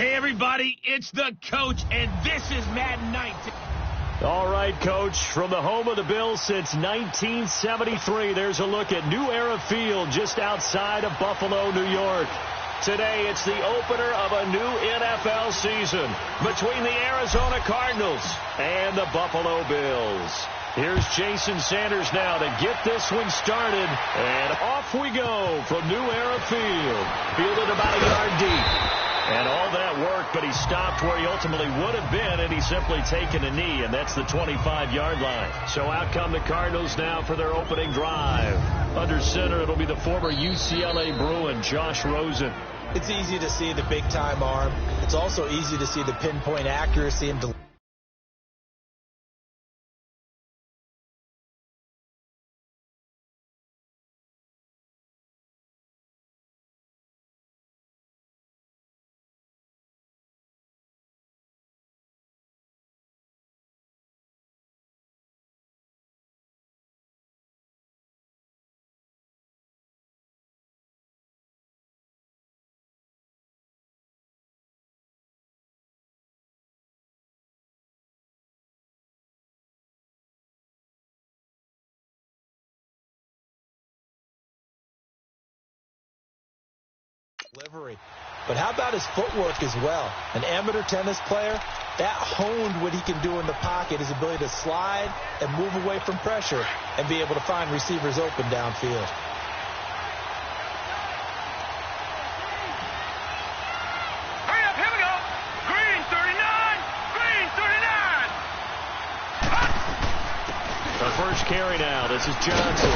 Hey, everybody, it's the coach, and this is Madden 19. All right, Coach, from the home of the Bills since 1973, there's a look at New Era Field just outside of Buffalo, New York. Today, it's the opener of a new NFL season between the Arizona Cardinals and the Buffalo Bills. Here's Jason Sanders now to get this one started, and off we go from New Era Field. Fielded about a yard deep. And all that work, but he stopped where he ultimately would have been, and he's simply taken a knee, and that's the 25-yard line. So out come the Cardinals now for their opening drive. Under center, it'll be the former UCLA Bruin, Josh Rosen. It's easy to see the big-time arm. It's also easy to see the pinpoint accuracy and delivery. But how about his footwork as well? An amateur tennis player, that honed what he can do in the pocket, his ability to slide and move away from pressure and be able to find receivers open downfield. Hurry up, here we go. Green 39, green 39. The first carry now. This is Johnson.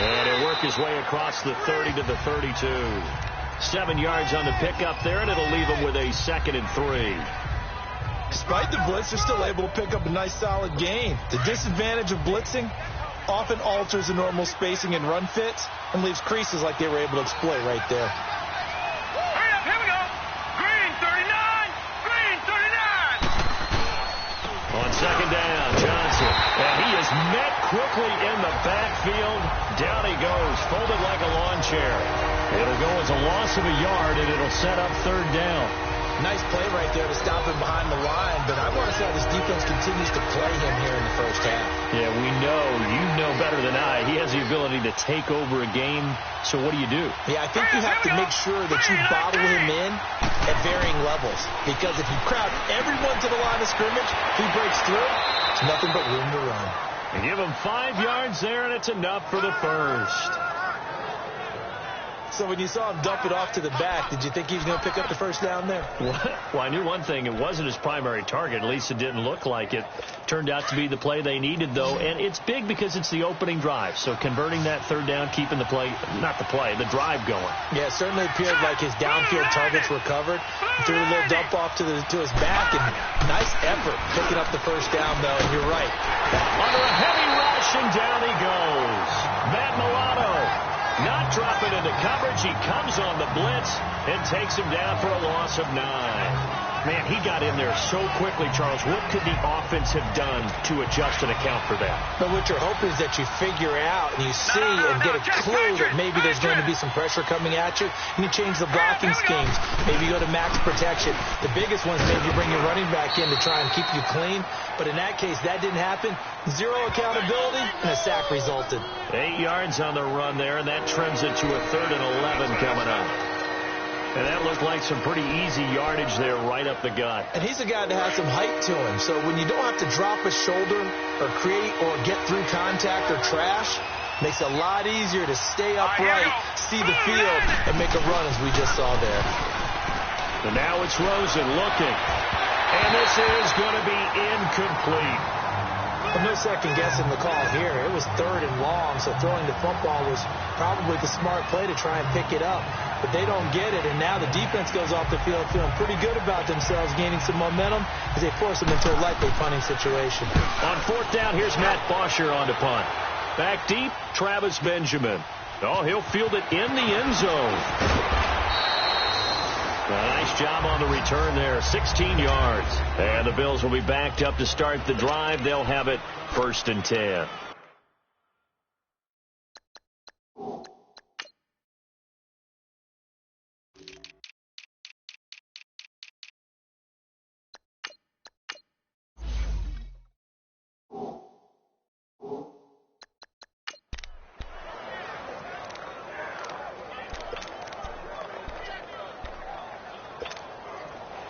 And he'll work his way across the 30 to the 32. 7 yards on the pickup there, and it'll leave him with a 2nd and 3. Despite the blitz, they're still able to pick up a nice solid gain. The disadvantage of blitzing often alters the normal spacing and run fits and leaves creases like they were able to exploit right there. Hurry up, here we go. Green 39, green 39. On second down, Johnson. And he is met quickly in the backfield. Down he goes, folded like a lawn chair. It'll go as a loss of a yard, and it'll set up 3rd down. Nice play right there to stop him behind the line, but I want to see how this defense continues to play him here in the first half. Yeah, we know. You know better than I. He has the ability to take over a game, so what do you do? Yeah, I think you have to make sure that you bottle him in at varying levels, because if you crowd everyone to the line of scrimmage, he breaks through, it's nothing but room to run. And give him 5 yards there, and it's enough for the first. So when you saw him dump it off to the back, did you think he was going to pick up the first down there? Well, I knew one thing. It wasn't his primary target. At least it didn't look like it. Turned out to be the play they needed, though. And it's big because it's the opening drive. So converting that 3rd down, keeping the play, not the play, the drive going. Yeah, it certainly appeared like his downfield targets were covered. He threw a little dump off to his back, and nice effort picking up the first down, though. And you're right. Under a heavy rush, and down he goes. Matt Milano. Not dropping into coverage. He comes on the blitz and takes him down for a loss of 9. Man, he got in there so quickly, Charles. What could the offense have done to adjust and account for that? But what you're hoping is that you figure out and you see and get a clue that maybe there's going to be some pressure coming at you. And you change the blocking schemes. Maybe you go to max protection. The biggest ones, maybe you bring your running back in to try and keep you clean. But in that case, that didn't happen. 0 accountability, and a sack resulted. 8 yards on the run there, and that trims it to a 3rd and 11 coming up. And that looked like some pretty easy yardage there right up the gut. And he's a guy that has some height to him. So when you don't have to drop a shoulder or create or get through contact or trash, makes it a lot easier to stay upright, see the field, and make a run as we just saw there. And now it's Rosen looking. And this is going to be incomplete. Well, no second guessing the call here. It was 3rd and long, so throwing the football was probably the smart play to try and pick it up. But they don't get it, and now the defense goes off the field feeling pretty good about themselves, gaining some momentum as they force them into a likely punting situation. On 4th down, here's Matt Bosher on to punt. Back deep, Travis Benjamin. Oh, he'll field it in the end zone. A nice job on the return there, 16 yards. And the Bills will be backed up to start the drive. They'll have it 1st and 10.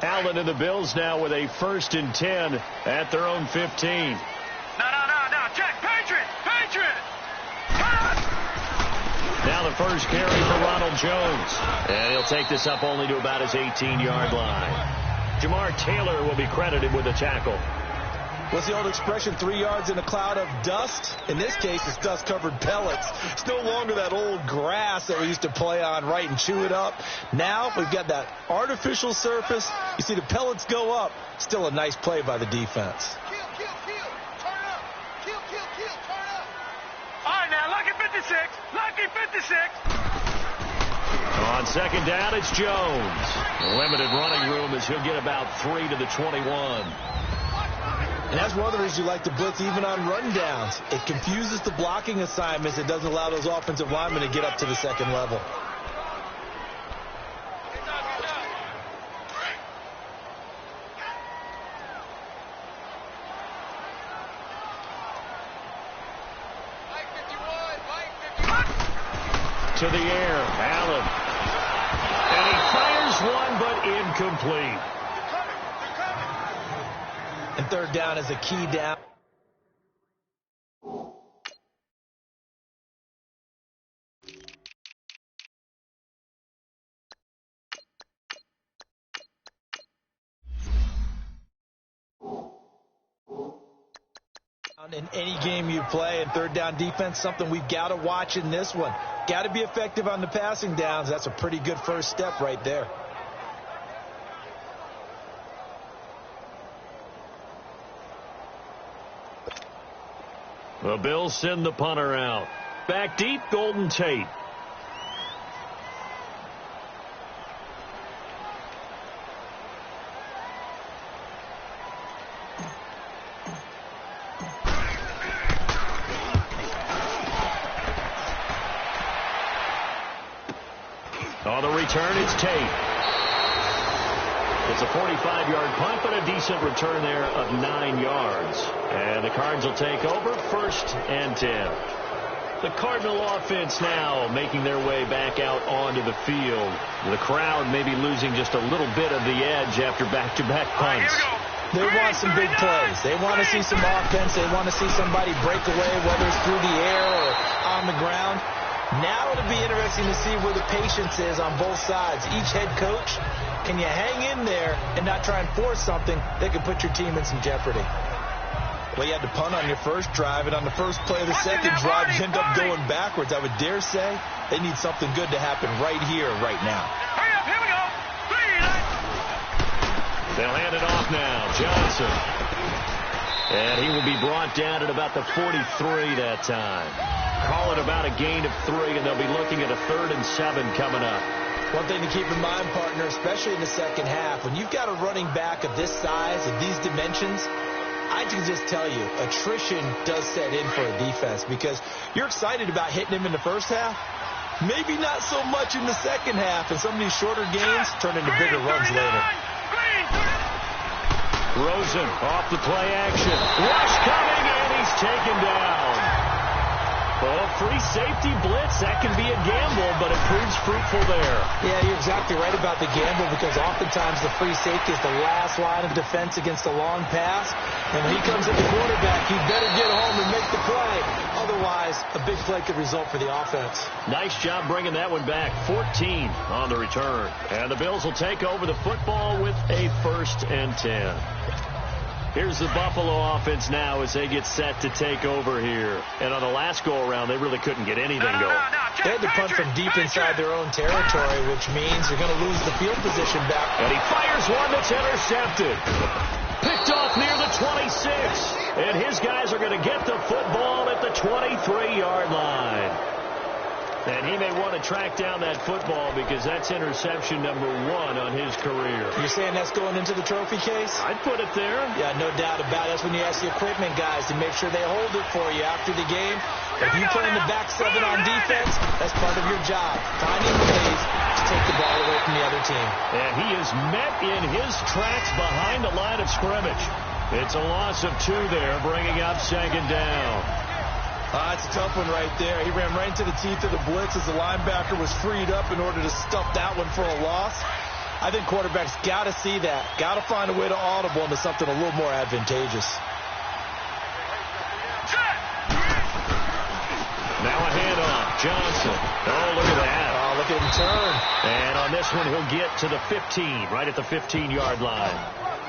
Allen and the Bills now with a 1st and 10 at their own 15. No. Check. Patriot. Now the first carry for Ronald Jones. And he'll take this up only to about his 18-yard line. Jamar Taylor will be credited with a tackle. What's the old expression, 3 yards in a cloud of dust? In this case, it's dust-covered pellets. It's no longer that old grass that we used to play on, right, and chew it up. Now we've got that artificial surface. You see the pellets go up. Still a nice play by the defense. Kill. Turn up. Kill. Turn up. All right, now, lucky 56. On 2nd down, it's Jones. Limited running room as he'll get about 3 to the 21. And that's one of the reasons you like to blitz even on rundowns. It confuses the blocking assignments. It doesn't allow those offensive linemen to get up to the second level. To the air, Allen. And he fires one, but incomplete. And 3rd down is a key down. In any game you play, and 3rd down defense, something we've got to watch in this one. Got to be effective on the passing downs. That's a pretty good first step right there. The Bills send the punter out. Back deep, Golden Tate. On the return, it's Tate. It's a 45-yard punt, but a decent return there of 9 yards. And the Cards will take over 1st and 10. The Cardinal offense now making their way back out onto the field. The crowd maybe losing just a little bit of the edge after back-to-back punts. They want some big plays. They want to see some offense. They want to see somebody break away, whether it's through the air or on the ground. Now it'll be interesting to see where the patience is on both sides. Each head coach, can you hang in there and not try and force something that could put your team in some jeopardy? Well, you had to punt on your first drive, and on the first play of the second drive, you end up going backwards. I would dare say they need something good to happen right here, right now. Hurry up, here we go. They'll hand it off now. Johnson. And he will be brought down at about the 43 that time. Call it about a gain of 3, and they'll be looking at a 3rd and 7 coming up. One thing to keep in mind, partner, especially in the second half, when you've got a running back of this size, of these dimensions, I can just tell you, attrition does set in for a defense because you're excited about hitting him in the first half. Maybe not so much in the second half, and some of these shorter gains turn into bigger runs later. Rosen off the play action. Rush coming, and he's taken down. Well, free safety blitz, that can be a gamble, but it proves fruitful there. Yeah, you're exactly right about the gamble because oftentimes the free safety is the last line of defense against a long pass. And when he comes at the quarterback, he better get home and make the play. Otherwise, a big play could result for the offense. Nice job bringing that one back. 14 on the return. And the Bills will take over the football with a 1st and 10. Here's the Buffalo offense now as they get set to take over here. And on the last go-around, they really couldn't get anything going. They had to punt from deep inside their own territory, which means they're going to lose the field position back. And he fires one that's intercepted. Picked off near the 26. And his guys are going to get the football at the 23-yard line. And he may want to track down that football because that's interception number 1 on his career. You're saying that's going into the trophy case? I'd put it there. Yeah, no doubt about it. That's when you ask the equipment guys to make sure they hold it for you after the game. If you play in the back 7 on defense, that's part of your job. Finding ways to take the ball away from the other team. And he is met in his tracks behind the line of scrimmage. It's a loss of 2 there, bringing up 2nd down. That's a tough one right there. He ran right into the teeth of the blitz as the linebacker was freed up in order to stuff that one for a loss. I think quarterbacks got to see that. Got to find a way to audible into something a little more advantageous. Now a handoff. Johnson. Oh, look at that. Oh, look at him turn. And on this one, he'll get to the 15, right at the 15-yard line.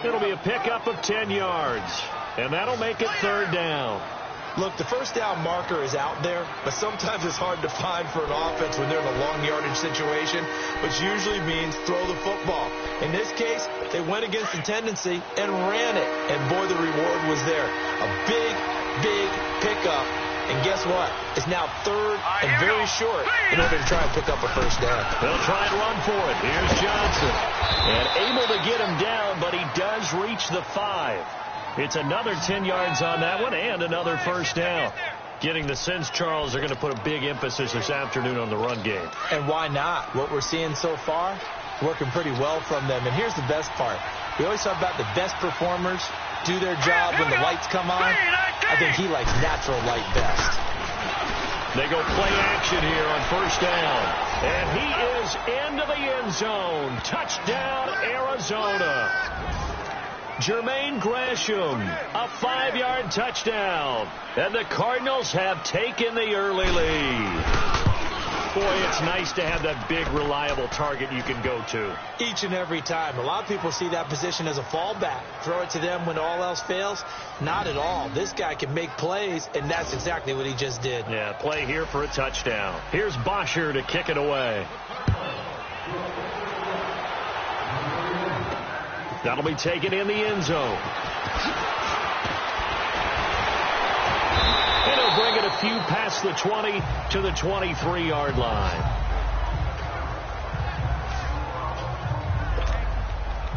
It'll be a pickup of 10 yards, and that'll make it 3rd down. Look, the first down marker is out there, but sometimes it's hard to find for an offense when they're in a long yardage situation, which usually means throw the football. In this case, they went against the tendency and ran it, and boy, the reward was there. A big, big pickup, and guess what? It's now 3rd and very short in order to try and pick up a first down. They'll try and run for it. Here's Johnson, and able to get him down, but he does reach the 5. It's another 10 yards on that one and another first down. Getting the sense, Charles, are going to put a big emphasis this afternoon on the run game. And why not? What we're seeing so far, working pretty well from them. And here's the best part. We always talk about the best performers do their job when the lights come on. I think he likes natural light best. They go play action here on first down. And he is into the end zone. Touchdown, Arizona. Jermaine Gresham, a 5-yard touchdown. And the Cardinals have taken the early lead. Boy, it's nice to have that big, reliable target you can go to. Each and every time. A lot of people see that position as a fallback. Throw it to them when all else fails. Not at all. This guy can make plays, and that's exactly what he just did. Yeah, play here for a touchdown. Here's Bosher to kick it away. That'll be taken in the end zone. And he'll bring it a few past the 20 to the 23-yard line.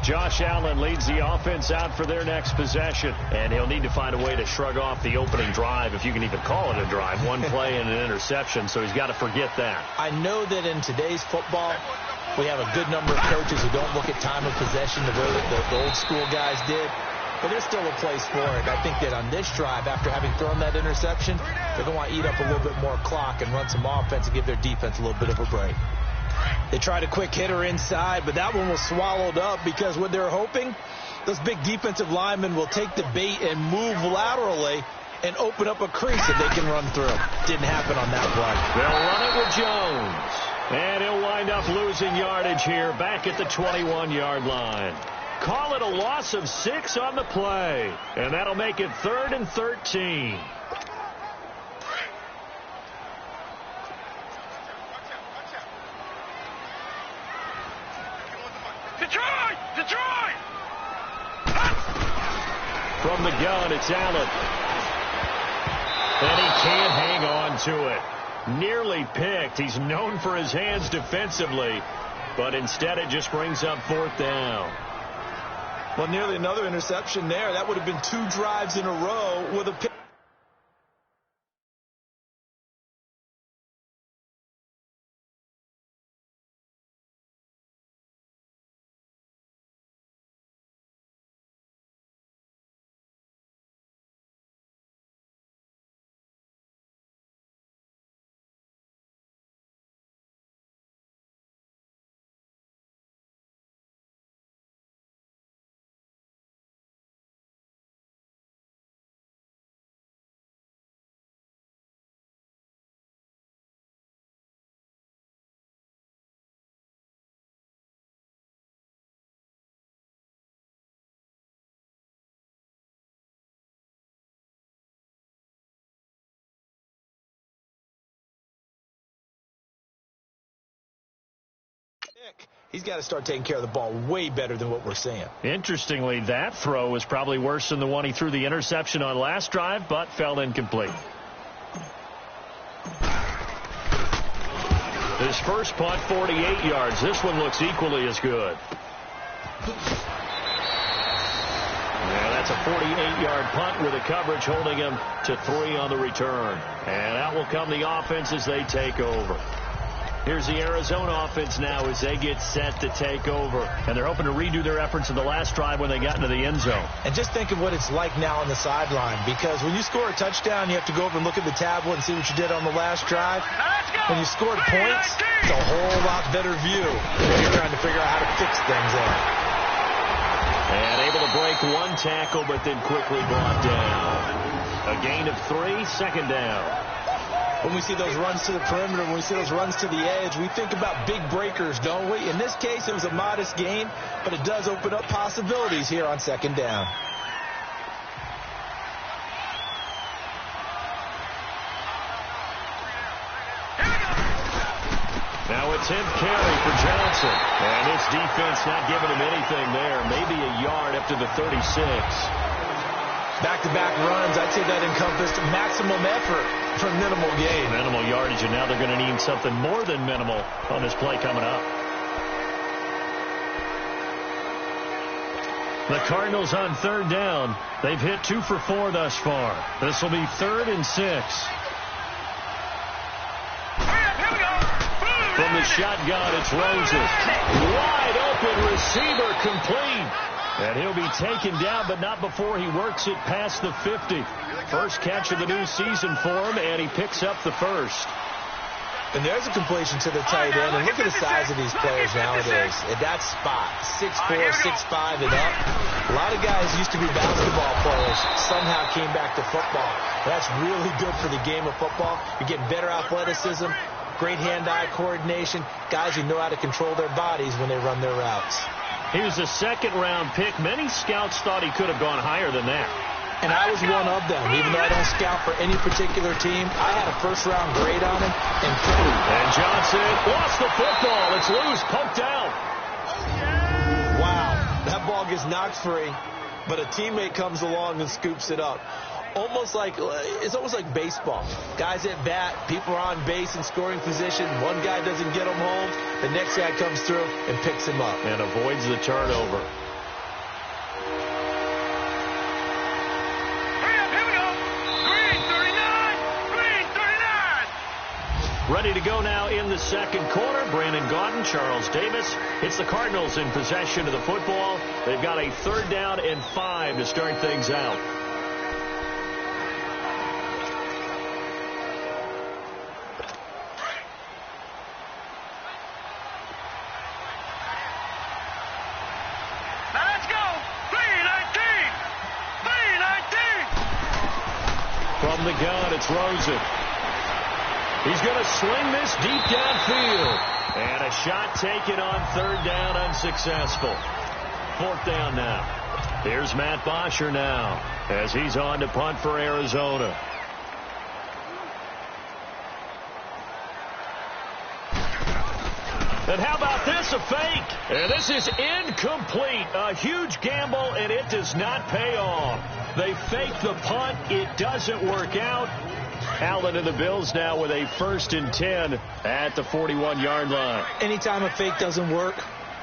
Josh Allen leads the offense out for their next possession, and he'll need to find a way to shrug off the opening drive, if you can even call it a drive. One play and an interception, so he's got to forget that. I know that in today's football, we have a good number of coaches who don't look at time of possession the way that the old school guys did. But there's still a place for it. I think that on this drive, after having thrown that interception, they're going to want to eat up a little bit more clock and run some offense and give their defense a little bit of a break. They tried a quick hitter inside, but that one was swallowed up because what they're hoping, those big defensive linemen will take the bait and move laterally and open up a crease that they can run through. Didn't happen on that play. They'll run it with Jones. And he'll wind up losing yardage here back at the 21-yard line. Call it a loss of 6 on the play. And that'll make it 3rd and 13. Detroit! Detroit! From the gun, it's Allen. And he can't hang on to it. Nearly picked. He's known for his hands defensively, but instead it just brings up 4th down. Well, nearly another interception there. That would have been 2 drives in a row with a pick. He's got to start taking care of the ball way better than what we're seeing. Interestingly, that throw was probably worse than the one he threw the interception on last drive, but fell incomplete. His first punt, 48 yards. This one looks equally as good. Yeah, that's a 48-yard punt with a coverage holding him to 3 on the return. And out will come the offense as they take over. Here's the Arizona offense now as they get set to take over. And they're hoping to redo their efforts in the last drive when they got into the end zone. And just think of what it's like now on the sideline, because when you score a touchdown, you have to go over and look at the tablet and see what you did on the last drive. When you scored points, it's a whole lot better view when you're trying to figure out how to fix things there. And able to break one tackle, but then quickly brought down. A gain of 3, second down. When we see those runs to the perimeter, when we see those runs to the edge, we think about big breakers, don't we? In this case, it was a modest gain, but it does open up possibilities here on second down. Now it's him carry for Johnson. And this defense not giving him anything there. Maybe a yard up to the 36. Back-to-back runs, I'd say that encompassed maximum effort for minimal gain. Minimal yardage, and now they're going to need something more than minimal on this play coming up. The Cardinals on third down. They've hit 2 for 4 thus far. This will be 3rd and 6. From the shotgun, it's Roses. Wide open receiver, complete. And he'll be taken down, but not before he works it past the 50. First catch of the new season for him, and he picks up the first. And there's a completion to the tight end. And look at the size of these players nowadays. At that spot, 6'4", 6'5", and up. A lot of guys used to be basketball players, somehow came back to football. That's really good for the game of football. You're getting better athleticism, great hand-eye coordination, guys who know how to control their bodies when they run their routes. He was a second-round pick. Many scouts thought he could have gone higher than that. And I was one of them. Even though I don't scout for any particular team, I had a first-round grade on him. And Johnson lost the football. It's loose, poked out. Wow, that ball gets knocked free, but a teammate comes along and scoops it up. It's almost like baseball. Guys at bat, people are on base in scoring position. One guy doesn't get him home. The next guy comes through and picks him up. And avoids the turnover. Here we go. Green 39. Green 39. Ready to go now in the second quarter. Brandon Gaudin, Charles Davis. It's the Cardinals in possession of the football. They've got a 3rd down and 5 to start things out. From the gun, it's Rosen. He's going to sling this deep downfield. And a shot taken on 3rd down, unsuccessful. 4th down now. Here's Matt Bosher now as he's on to punt for Arizona. And how about this, a fake? And this is incomplete. A huge gamble, and it does not pay off. They fake the punt. It doesn't work out. Allen and the Bills now with a 1st and 10 at the 41-yard line. Anytime a fake doesn't work,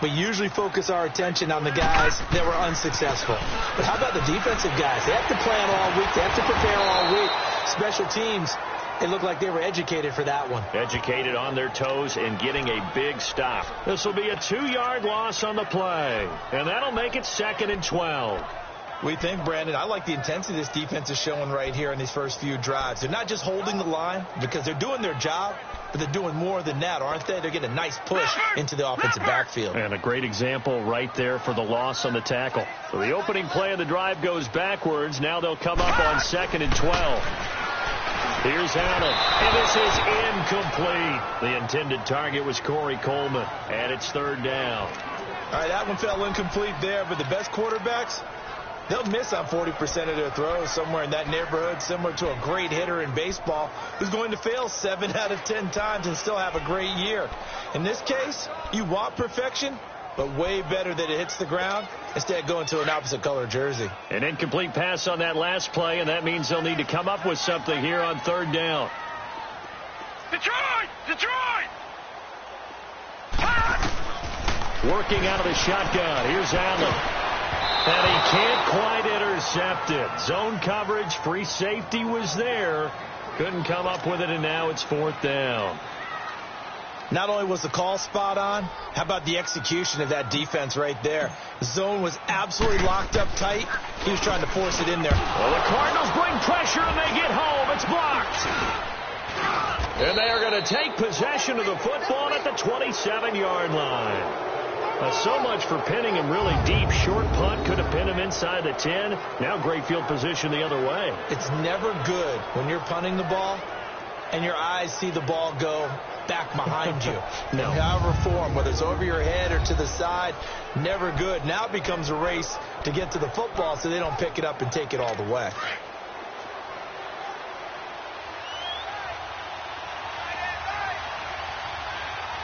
we usually focus our attention on the guys that were unsuccessful. But how about the defensive guys? They have to plan all week. They have to prepare all week. Special teams, it looked like they were educated for that one. Educated on their toes and getting a big stop. This will be a 2-yard loss on the play. And that'll make it 2nd and 12. We think, Brandon, I like the intensity this defense is showing right here in these first few drives. They're not just holding the line because they're doing their job, but they're doing more than that, aren't they? They're getting a nice push into the offensive backfield. And a great example right there for the loss on the tackle. So the opening play of the drive goes backwards. Now they'll come up on 2nd and 12. Here's Allen, and this is incomplete. The intended target was Corey Coleman, and it's 3rd down. All right, that one fell incomplete there, but the best quarterbacks, they'll miss on 40% of their throws, somewhere in that neighborhood, similar to a great hitter in baseball who's going to fail 7 out of 10 times and still have a great year. In this case, you want perfection, but way better that it hits the ground instead of going to an opposite color jersey. An incomplete pass on that last play, and that means they'll need to come up with something here on 3rd down. Detroit! Detroit! Working out of the shotgun. Here's Allen. And he can't quite intercept it. Zone coverage, free safety was there. Couldn't come up with it, and now it's 4th down. Not only was the call spot on, how about the execution of that defense right there? The zone was absolutely locked up tight. He was trying to force it in there. Well, the Cardinals bring pressure, and they get home. It's blocked. And they are going to take possession of the football at the 27-yard line. So much for pinning him really deep. Short punt could have pinned him inside the 10. Now great field position the other way. It's never good when you're punting the ball and your eyes see the ball go back behind you. No. However form, whether it's over your head or to the side, never good. Now it becomes a race to get to the football so they don't pick it up and take it all the way.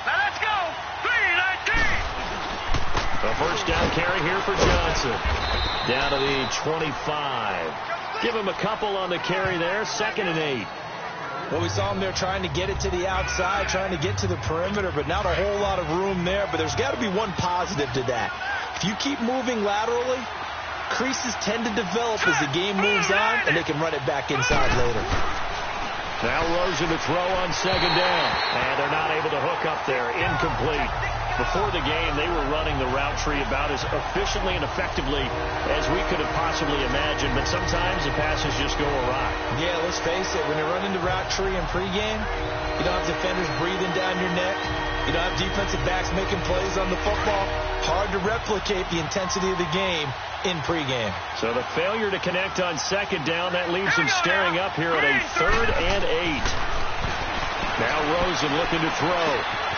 Now let's go. 3-19. A first down carry here for Johnson. Down to the 25. Give him a couple on the carry there. 2nd and 8. Well, we saw him there trying to get it to the outside, trying to get to the perimeter, but not a whole lot of room there. But there's got to be one positive to that. If you keep moving laterally, creases tend to develop as the game moves on, and they can run it back inside later. Now Rosen to throw on 2nd down. And they're not able to hook up there. Incomplete. Before the game, they were running the route tree about as efficiently and effectively as we could have possibly imagined, but sometimes the passes just go awry. Yeah, let's face it, when you're running the route tree in pregame, you don't have defenders breathing down your neck. You don't have defensive backs making plays on the football. Hard to replicate the intensity of the game in pregame. So the failure to connect on 2nd down, that leaves them staring up here at a 3rd and 8. Now Rosen looking to throw.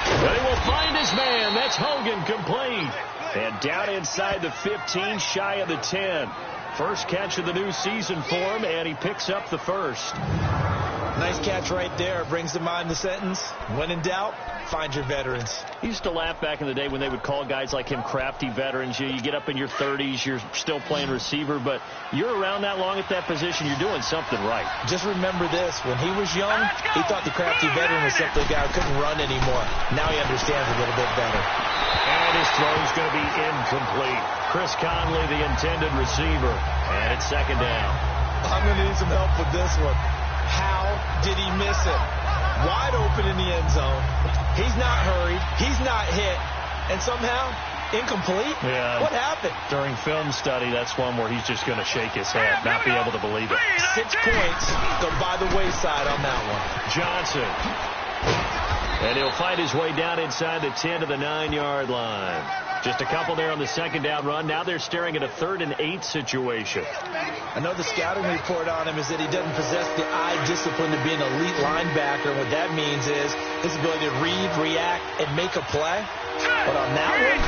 But he will find his man. That's Hogan, complete. And down inside the 15, shy of the 10. First catch of the new season for him, and he picks up the first. Nice catch right there. Brings to mind the sentence, when in doubt, find your veterans. I used to laugh back in the day when they would call guys like him crafty veterans. You get up in your 30s, you're still playing receiver, but you're around that long at that position, you're doing something right. Just remember this. When he was young, he thought the crafty veteran was simply a guy who couldn't run anymore. Now he understands a little bit better. And his throw's going to be incomplete. Chris Conley, the intended receiver. And it's 2nd down. I'm going to need some help with this one. How did he miss it? Wide open in the end zone. He's not hurried. He's not hit. And somehow, incomplete? Yeah. What happened? During film study, that's one where he's just going to shake his head, not be able to believe it. 6 points go by the wayside on that one. Johnson. And he'll find his way down inside the 10 to the 9-yard line. Just a couple there on the 2nd down run. Now they're staring at a 3rd and 8 situation. I know the scouting report on him is that he doesn't possess the eye discipline to be an elite linebacker. What that means is his ability to read, react, and make a play. But on that one,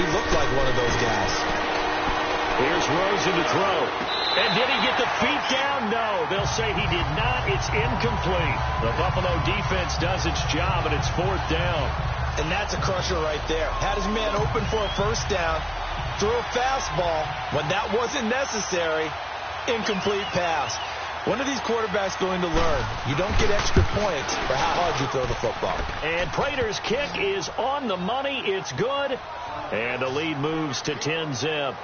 he looked like one of those guys. Here's Rosen to throw. And did he get the feet down? No, they'll say he did not. It's incomplete. The Buffalo defense does its job, and it's 4th down. And that's a crusher right there. Had his man open for a first down, threw a fastball when that wasn't necessary, incomplete pass. When are these quarterbacks going to learn? You don't get extra points for how hard you throw the football. And Prater's kick is on the money. It's good. And the lead moves to 10-zip.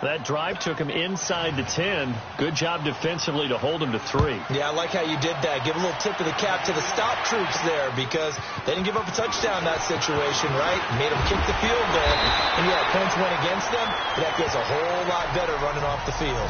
That drive took him inside the 10. Good job defensively to hold him to 3. Yeah, I like how you did that. Give a little tip of the cap to the stop troops there because they didn't give up a touchdown in that situation, right? Made them kick the field goal. And yeah, points went against them, but that feels a whole lot better running off the field.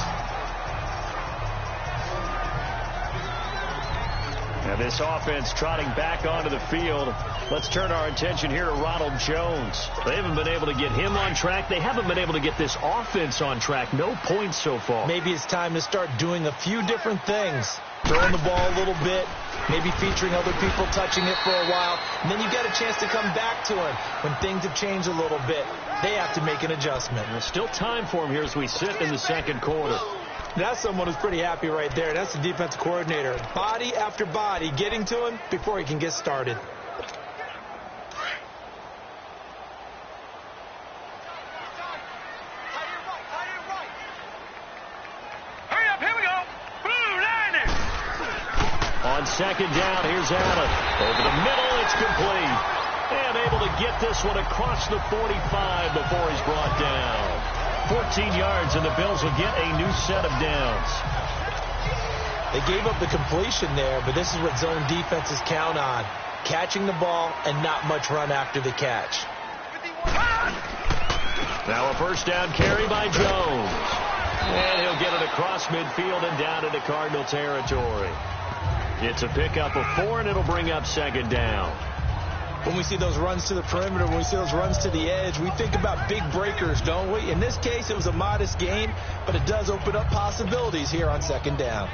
And this offense trotting back onto the field. Let's turn our attention here to Ronald Jones. They haven't been able to get him on track. They haven't been able to get this offense on track. No points so far. Maybe it's time to start doing a few different things. Throwing the ball a little bit, maybe featuring other people touching it for a while, and then you get a chance to come back to him when things have changed a little bit. They have to make an adjustment. There's still time for him here as we sit in the 2nd quarter. That's someone who's pretty happy right there. That's the defensive coordinator. Body after body getting to him before he can get started. Hurry up, here we go. Blue line. On 2nd down, here's Allen. Over the middle, it's complete. And able to get this one across the 45 before he's brought down. 14 yards, and the Bills will get a new set of downs. They gave up the completion there, but this is what zone defenses count on. catching the ball and not much run after the catch. Now a first down carry by Jones. And he'll get it across midfield and down into Cardinal territory. It's a pickup of 4, and it'll bring up second down. When we see those runs to the perimeter, when we see those runs to the edge, we think about big breakers, don't we? In this case, it was a modest gain, but it does open up possibilities here on second down.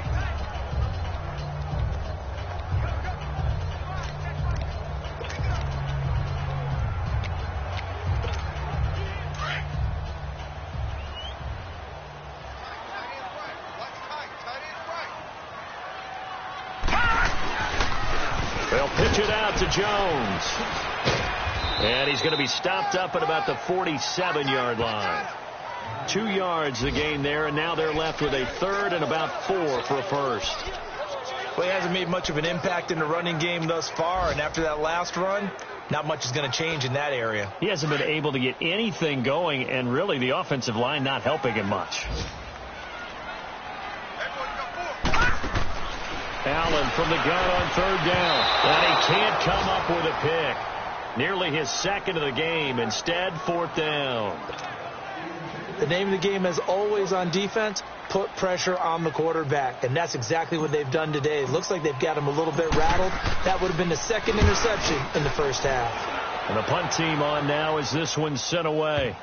They'll pitch it out to Jones. And he's going to be stopped up at about the 47-yard line. 2 yards the gain there, and now they're left with a third and about 4 for a first. Well, he hasn't made much of an impact in the running game thus far, and after that last run, not much is going to change in that area. He hasn't been able to get anything going, and really the offensive line not helping him much. Allen from the gun on third down. And he can't come up with a pick. Nearly his second of the game. Instead, fourth down. The name of the game, as always on defense, put pressure on the quarterback. And that's exactly what they've done today. It looks like they've got him a little bit rattled. That would have been the second interception in the first half. And the punt team on now as this one's sent away.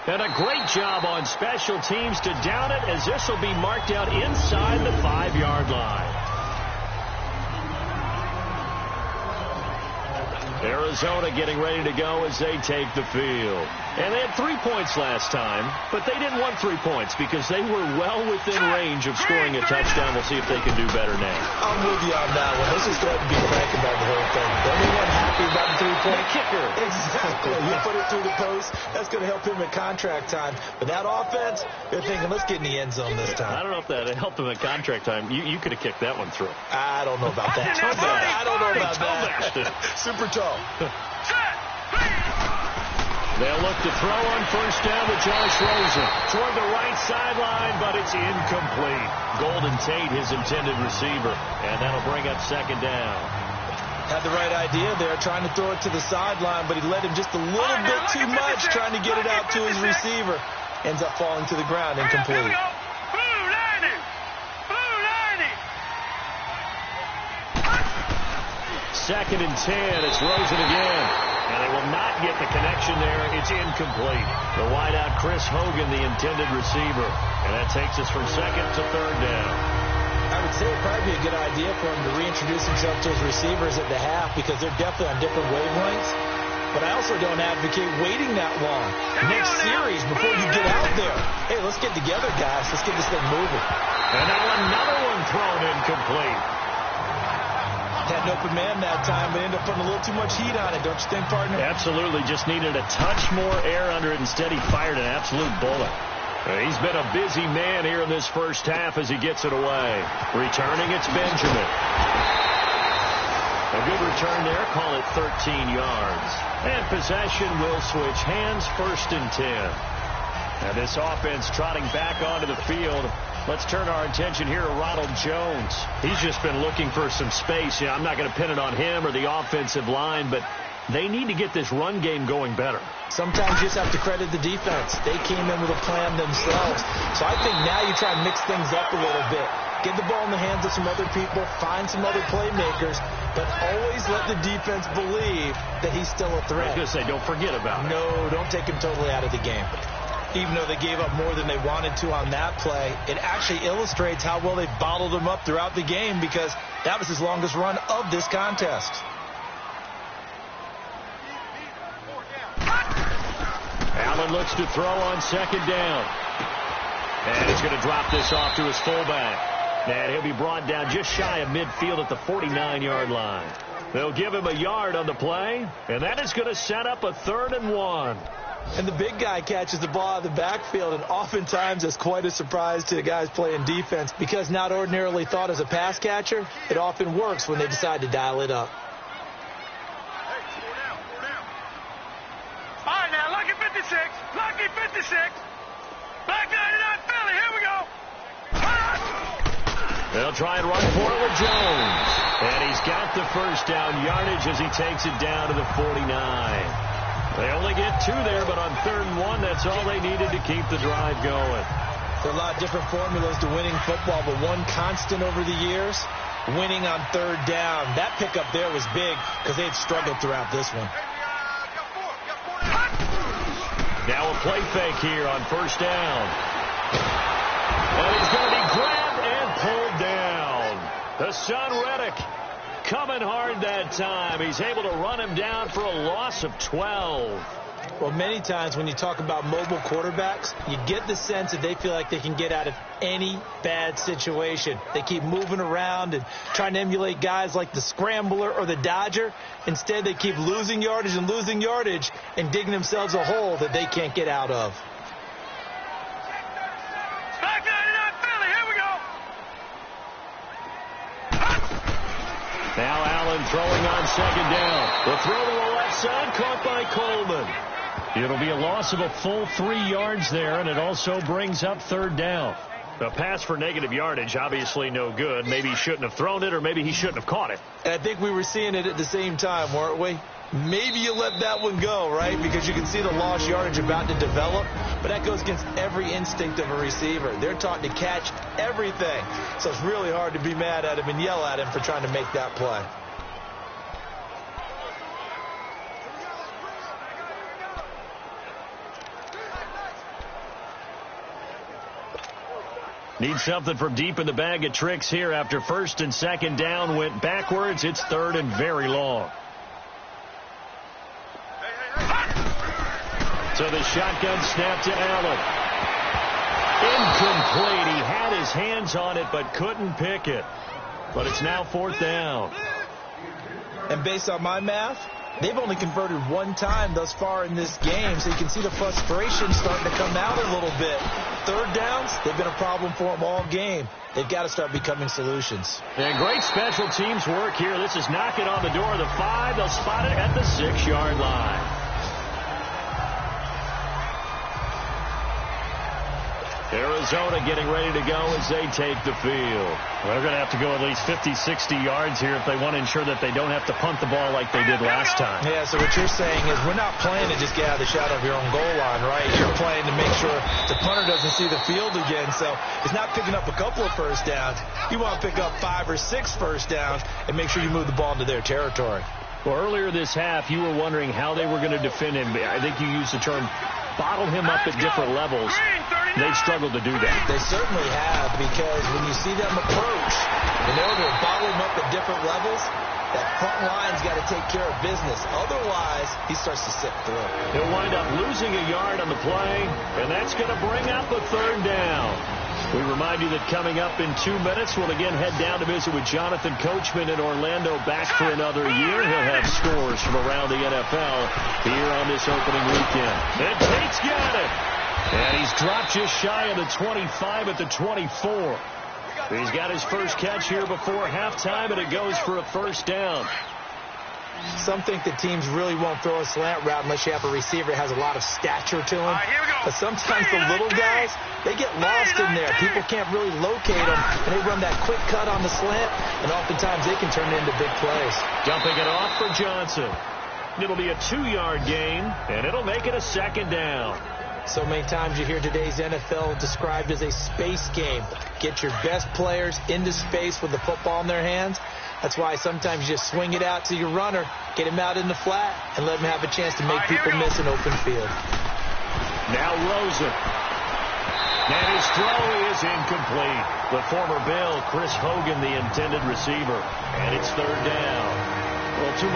And a great job on special teams to down it, as this will be marked out inside the 5-yard line. Arizona getting ready to go as they take the field. And they had 3 points last time, but they didn't want 3 points because they were well within range of scoring a touchdown. We'll see if they can do better now. I'm with you on that one. Let's just go ahead and be frank about the whole thing. Anyone happy about the 3-point kicker? Exactly. You put it through the post. That's going to help him at contract time. But that offense, they're thinking, let's get in the end zone this time. I don't know if that helped him at contract time. You could have kicked that one through. I don't know about that. I don't know about that. Super tall. They'll look to throw on first down to Josh Rosen. Toward the right sideline, but it's incomplete. Golden Tate, his intended receiver. And that'll bring up second down. Had the right idea there, trying to throw it to the sideline, but he led him just a little bit too much, trying to get it out to his receiver. Ends up falling to the ground, incomplete. Second and 10. It's Rosen again. And they will not get the connection there. It's incomplete. The wideout, Chris Hogan, the intended receiver. And that takes us from second to third down. I would say it'd probably be a good idea for him to reintroduce himself to his receivers at the half because they're definitely on different wavelengths. But I also don't advocate waiting that long. Next series, before you get out there, hey, let's get together, guys. Let's get this thing moving. And now another one thrown incomplete. Had an open man that time, but ended up putting a little too much heat on it, don't you think, partner? Absolutely. Just needed a touch more air under it. Instead, he fired an absolute bullet. He's been a busy man here in this first half as he gets it away. Returning, it's Benjamin. A good return there. Call it 13 yards. And possession will switch hands, first and 10. And this offense trotting back onto the field. Let's turn our attention here to Ronald Jones. He's just been looking for some space. I'm not going to pin it on him or the offensive line, but they need to get this run game going better. Sometimes you just have to credit the defense. They came in with a plan themselves. So I think now you try and mix things up a little bit. Get the ball in the hands of some other people, find some other playmakers, but always let the defense believe that he's still a threat. I was going to say, don't forget about it. No, don't take him totally out of the game. Even though they gave up more than they wanted to on that play, it actually illustrates how well they bottled him up throughout the game because that was his longest run of this contest. Allen looks to throw on second down. And he's going to drop this off to his fullback. And he'll be brought down just shy of midfield at the 49-yard line. They'll give him a yard on the play, and that is going to set up a 3rd and 1. And the big guy catches the ball out of the backfield, and oftentimes that's quite a surprise to the guys playing defense because not ordinarily thought as a pass catcher, it often works when they decide to dial it up. All right, now, lucky 56, lucky 56. Black 99 Philly, here we go. They'll try and run for it with Jones. And he's got the first down yardage as he takes it down to the 49. They only get 2 there, but on 3rd and 1, that's all they needed to keep the drive going. There are a lot of different formulas to winning football, but one constant over the years, winning on 3rd down. That pickup there was big because they had struggled throughout this one. Now a play fake here on 1st down. And he's going to be grabbed and pulled down. Hassan Reddick coming hard that time. He's able to run him down for a loss of 12. Well, many times when you talk about mobile quarterbacks, you get the sense that they feel like they can get out of any bad situation. They keep moving around and trying to emulate guys like the Scrambler or the Dodger. Instead, they keep losing yardage and digging themselves a hole that they can't get out of. Back 99 Philly, here we go. Now Allen throwing on 2nd down. The throw to the left side, caught by Coleman. It'll be a loss of a full 3 yards there, and it also brings up 3rd down. A pass for negative yardage, obviously no good. Maybe he shouldn't have thrown it, or maybe he shouldn't have caught it. And I think we were seeing it at the same time, weren't we? Maybe you let that one go, right? Because you can see the lost yardage about to develop, but that goes against every instinct of a receiver. They're taught to catch everything, so it's really hard to be mad at him and yell at him for trying to make that play. Need something from deep in the bag of tricks here after 1st and 2nd down went backwards. It's 3rd and very long. So the shotgun snap to Allen. Incomplete. He had his hands on it but couldn't pick it. But it's now 4th down. And based on my math, they've only converted 1 time thus far in this game, so you can see the frustration starting to come out a little bit. 3rd downs, they've been a problem for them all game. They've got to start becoming solutions. And great special teams work here. This is knocking on the door of the 5. They'll spot it at the 6-yard line. Arizona getting ready to go as they take the field. They're going to have to go at least 50, 60 yards here if they want to ensure that they don't have to punt the ball like they did last time. Yeah, so what you're saying is we're not playing to just get out of the shadow of your own goal line, right? You're playing to make sure the punter doesn't see the field again. So it's not picking up a couple of 1st downs. You want to pick up 5 or 6 1st downs and make sure you move the ball into their territory. Well, earlier this half, you were wondering how they were going to defend him. I think you used the term bottle him up at different levels. They've struggled to do that. They certainly have, because when you see them approach, in order to bottle him up at different levels, that front line's got to take care of business. Otherwise, he starts to slip through. He'll wind up losing a yard on the play, and that's going to bring up a 3rd down. We remind you that coming up in 2 minutes, we'll again head down to visit with Jonathan Coachman in Orlando, back for another year. He'll have scores from around the NFL here on this opening weekend. And Tate's got it. And he's dropped just shy of the 25 at the 24. He's got his first catch here before halftime, and it goes for a 1st down. Some think that teams really won't throw a slant route unless you have a receiver that has a lot of stature to him. But sometimes the little guys, they get lost in there. People can't really locate them, and they run that quick cut on the slant, and oftentimes they can turn it into big plays. Dumping it off for Johnson. It'll be a 2-yard gain, and it'll make it a 2nd down. So many times you hear today's NFL described as a space game. Get your best players into space with the football in their hands. That's why sometimes you just swing it out to your runner, get him out in the flat, and let him have a chance to make people miss an open field. Now Rosen. And his throw is incomplete. The former Bill, Chris Hogan, the intended receiver. And it's 3rd down. Well, too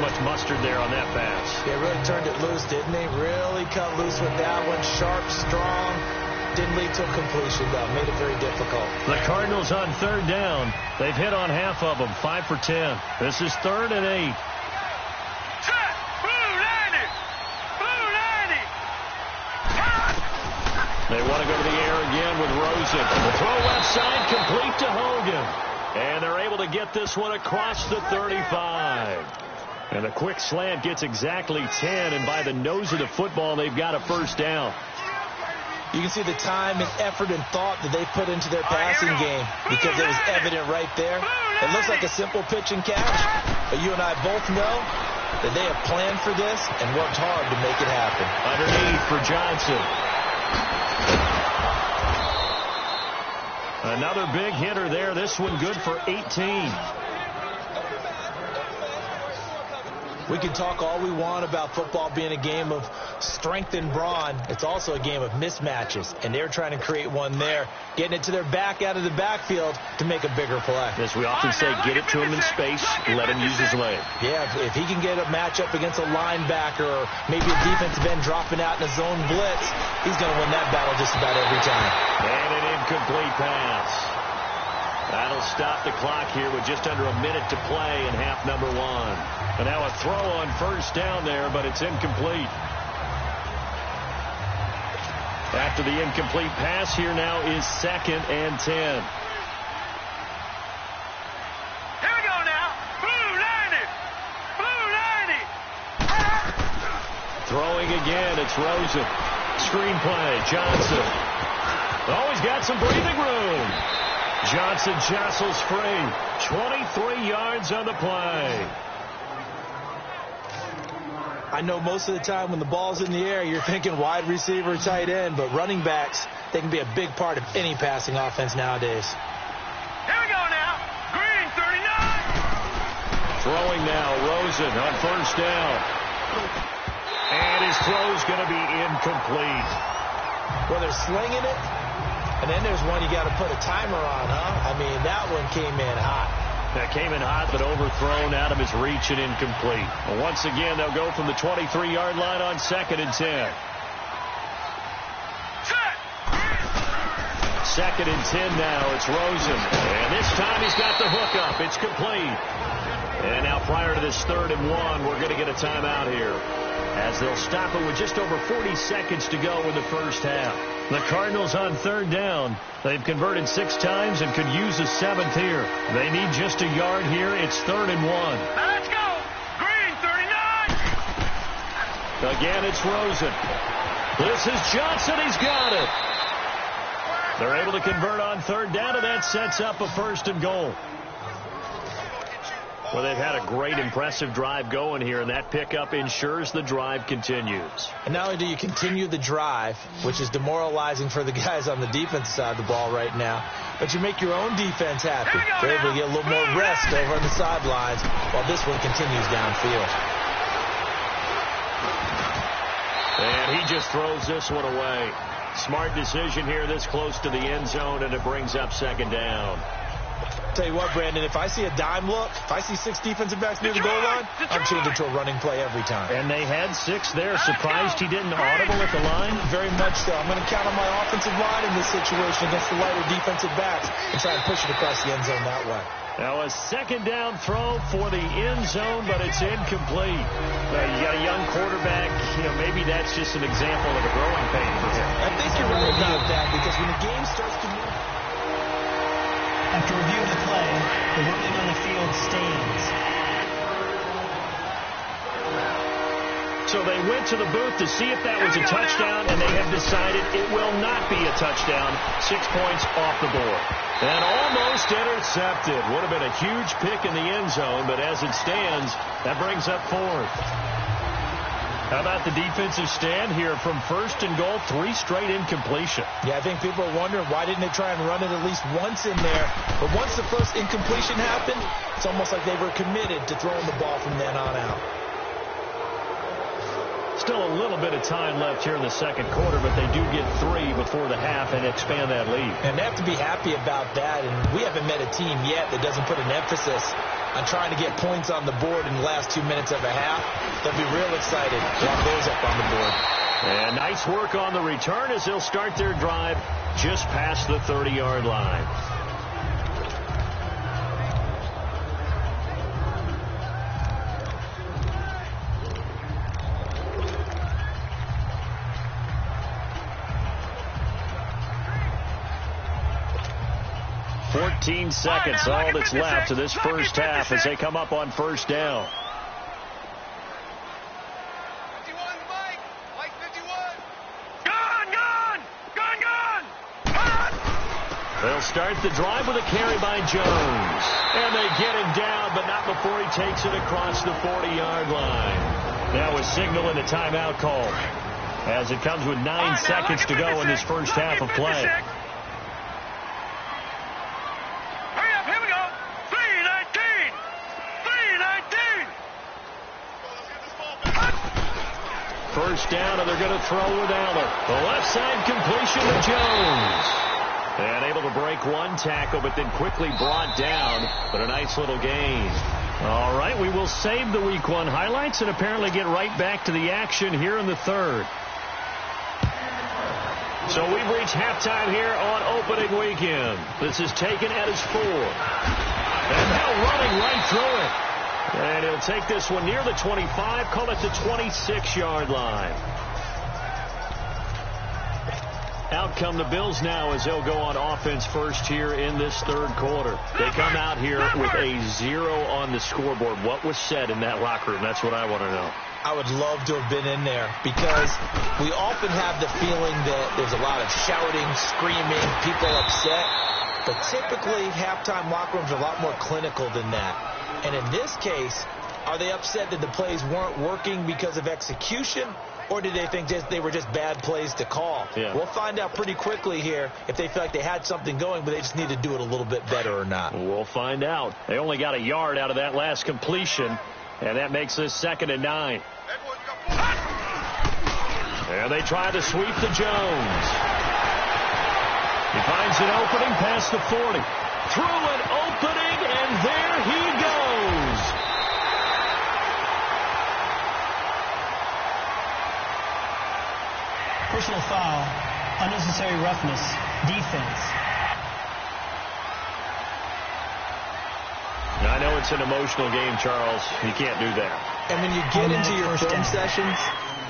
much mustard there on that pass. Yeah, really turned it loose, didn't they? Really cut loose with that one. Sharp, strong. Didn't lead to a completion, though. Made it very difficult. The Cardinals on 3rd down. They've hit on half of them, 5 for 10. This is 3rd and 8. They want to go to the air again with Rosen. The throw left side, complete to Hogan. And they're able to get this one across the 35. And a quick slant gets exactly 10. And by the nose of the football, they've got a 1st down. You can see the time and effort and thought that they put into their passing game, because it was evident right there It looks like a simple pitch and catch, but you and I both know that they have planned for this and worked hard to make it happen. Underneath for Johnson. Another big hitter there. This one good for 18. We can talk all we want about football being a game of strength and brawn. It's also a game of mismatches, and they're trying to create one there, getting it to their back out of the backfield to make a bigger play. As we often say, get it to him in space, let him use his leg. Yeah, if he can get a matchup against a linebacker or maybe a defensive end dropping out in a zone blitz, he's going to win that battle just about every time. And an incomplete pass. That'll stop the clock here with just under a minute to play in half number one. And now a throw on first down there, but it's incomplete. After the incomplete pass, here now is 2nd and 10. Here we go now. Blue 90. Blue 90. Throwing again, it's Rosen. Screenplay, Johnson. Oh, he's got some breathing room. Johnson jostles free. 23 yards on the play. I know most of the time when the ball's in the air, you're thinking wide receiver, tight end, but running backs, they can be a big part of any passing offense nowadays. Here we go now. Green 39. Throwing now, Rosen on first down. And his throw's going to be incomplete. Well, they're slinging it, and then there's one you got to put a timer on, huh? I mean, that one came in hot. That came in hot, but overthrown out of his reach and incomplete. Well, once again, they'll go from the 23-yard line on 2nd and 10. Set. 2nd and 10 now. It's Rosen. And this time he's got the hook up. It's complete. And now prior to this 3rd and 1, we're going to get a timeout here, as they'll stop it with just over 40 seconds to go in the first half. The Cardinals on 3rd down. They've converted 6 times and could use a 7th here. They need just a yard here. It's 3rd and 1. Now let's go. Green 39. Again, it's Rosen. This is Johnson. He's got it. They're able to convert on 3rd down, and that sets up a 1st and goal. Well, they've had a great, impressive drive going here, and that pickup ensures the drive continues. And not only do you continue the drive, which is demoralizing for the guys on the defense side of the ball right now, but you make your own defense happy. They're able to get a little more rest over on the sidelines while this one continues downfield. And he just throws this one away. Smart decision here this close to the end zone, and it brings up 2nd down. Tell you what, Brandon, if I see a dime look, if I see 6 defensive backs near the goal line, I'm changing to a running play every time. And they had 6 there. Surprised he didn't audible at the line? Very much so. I'm going to count on my offensive line in this situation against the lighter defensive backs and try and push it across the end zone that way. Now a 2nd down throw for the end zone, but it's incomplete. You got a young quarterback. Maybe that's just an example of a growing pain for him. I think you're right about that, because when the game starts to move. After review of the play, the ruling on the field stands. So they went to the booth to see if that was a touchdown, and they have decided it will not be a touchdown. 6 points off the board. And almost intercepted. Would have been a huge pick in the end zone, but as it stands, that brings up 4th. How about the defensive stand here from 1st and goal, 3 straight incompletion? Yeah, I think people are wondering why didn't they try and run it at least once in there. But once the first incompletion happened, it's almost like they were committed to throwing the ball from then on out. Still a little bit of time left here in the 2nd quarter, but they do get 3 before the half and expand that lead. And they have to be happy about that. And we haven't met a team yet that doesn't put an emphasis on trying to get points on the board in the last 2 minutes of a half. They'll be real excited to have those up on the board. And nice work on the return as they'll start their drive just past the 30-yard line. Seconds, all that's left to this first half as they come up on 1st down. 51, Mike 51. Gun! Gun! Gun! Gun! Gun! They'll start the drive with a carry by Jones. And they get him down, but not before he takes it across the 40-yard line. That was signaling a timeout call, as it comes with 9 seconds to go in this first half of play. Hurry up, here we go. 3:19. 3:19. First down, and they're going to throw with Allen. The left side completion to Jones. And able to break one tackle, but then quickly brought down. But a nice little gain. All right, we will save the Week 1 highlights and apparently get right back to the action here in the third. So we've reached halftime here on opening weekend. This is taken at his 4. And now running right through it. And he'll take this one near the 25, call it the 26-yard line. Out come the Bills now as they'll go on offense first here in this third quarter. They come out here with a 0 on the scoreboard. What was said in that locker room? That's what I want to know. I would love to have been in there, because we often have the feeling that there's a lot of shouting, screaming, people upset. But typically, halftime locker rooms are a lot more clinical than that. And in this case, are they upset that the plays weren't working because of execution? Or did they think they were just bad plays to call? Yeah. We'll find out pretty quickly here if they feel like they had something going, but they just need to do it a little bit better or not. We'll find out. They only got a yard out of that last completion, and that makes this 2nd and 9. And they try to sweep to Jones. He finds an opening past the 40. Through an opening, and there he goes. Personal foul, unnecessary roughness, defense. I know it's an emotional game, Charles. You can't do that. And when you get into your film sessions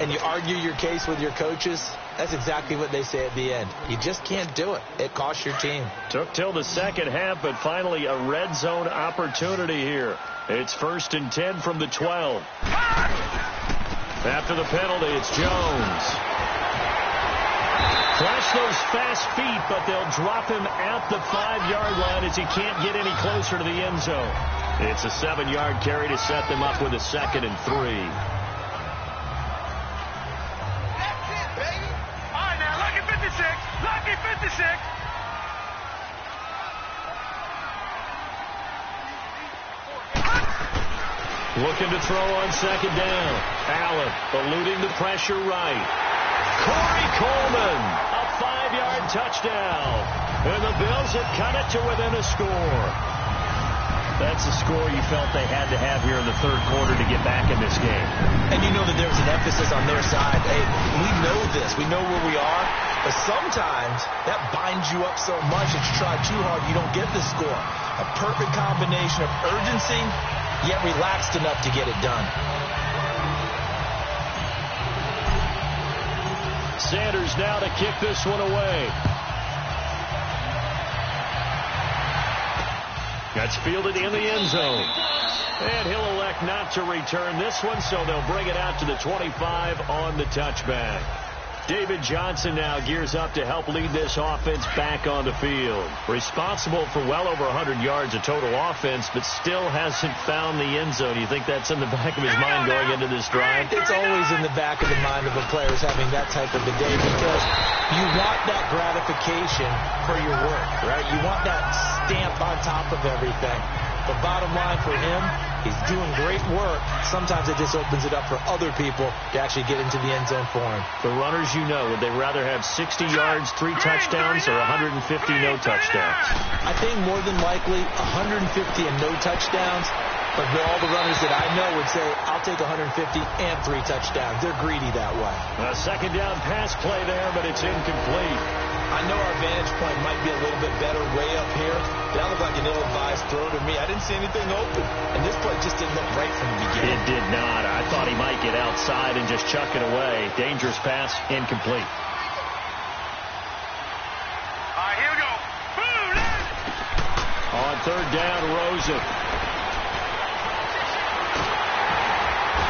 and you argue your case with your coaches, that's exactly what they say at the end. You just can't do it. It costs your team. Took till the second half, but finally a red zone opportunity here. It's 1st and 10 from the 12. After the penalty, it's Jones. Flash those fast feet, but they'll drop him at the 5-yard line as he can't get any closer to the end zone. It's a 7-yard carry to set them up with a 2nd and 3. That's it, baby. All right, now, lucky 56. Lucky 56. Looking to throw on 2nd down. Allen eluding the pressure right. Corey Coleman, a 5-yard touchdown. And the Bills have cut it to within a score. That's a score you felt they had to have here in the third quarter to get back in this game. And you know that there's an emphasis on their side. Hey, we know this. We know where we are. But sometimes that binds you up so much that you try too hard, you don't get the score. A perfect combination of urgency, yet relaxed enough to get it done. Sanders now to kick this one away. That's fielded in the end zone. And he'll elect not to return this one, so they'll bring it out to the 25 on the touchback. David Johnson now gears up to help lead this offense back on the field. Responsible for well over 100 yards of total offense, but still hasn't found the end zone. You think that's in the back of his mind going into this drive? It's always in the back of the mind of a player having that type of a day, because you want that gratification for your work, right? You want that stamp on top of everything. But bottom line for him, he's doing great work. Sometimes it just opens it up for other people to actually get into the end zone for him. The runners, you know, would they rather have 60 yards, 3 touchdowns, or 150 no touchdowns? I think more than likely 150 and no touchdowns. But all the runners that I know would say, I'll take 150 and 3 touchdowns. They're greedy that way. A 2nd down pass play there, but it's incomplete. I know our vantage point might be a little bit better way up here. That looked like an ill-advised throw to me. I didn't see anything open. And this play just didn't look right from the beginning. It did not. I thought he might get outside and just chuck it away. Dangerous pass, incomplete. All right, here we go. Boom! On 3rd down, Rosen.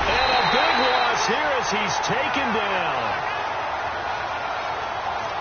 And a big loss here as he's taken down.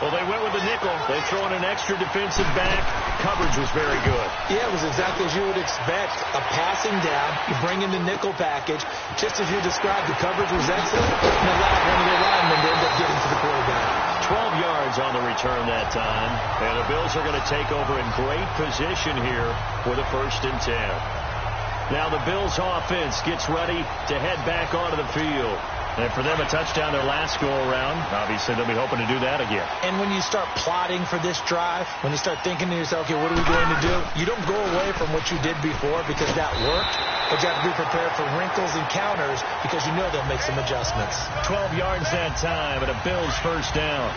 Well, they went with the nickel. They throw in an extra defensive back. Coverage was very good. Yeah, it was exactly as you would expect. A passing down. You bring in the nickel package. Just as you described, the coverage was excellent. And allowed one of the linemen to end up getting to the quarterback. 12 yards on the return that time. And the Bills are going to take over in great position here with a 1st and 10. Now the Bills offense gets ready to head back onto the field. And for them, a touchdown their last go-around. Obviously, they'll be hoping to do that again. And when you start plotting for this drive, when you start thinking to yourself, okay, what are we going to do? You don't go away from what you did before because that worked. But you have to be prepared for wrinkles and counters because you know they'll make some adjustments. 12 yards that time and a Bills 1st down.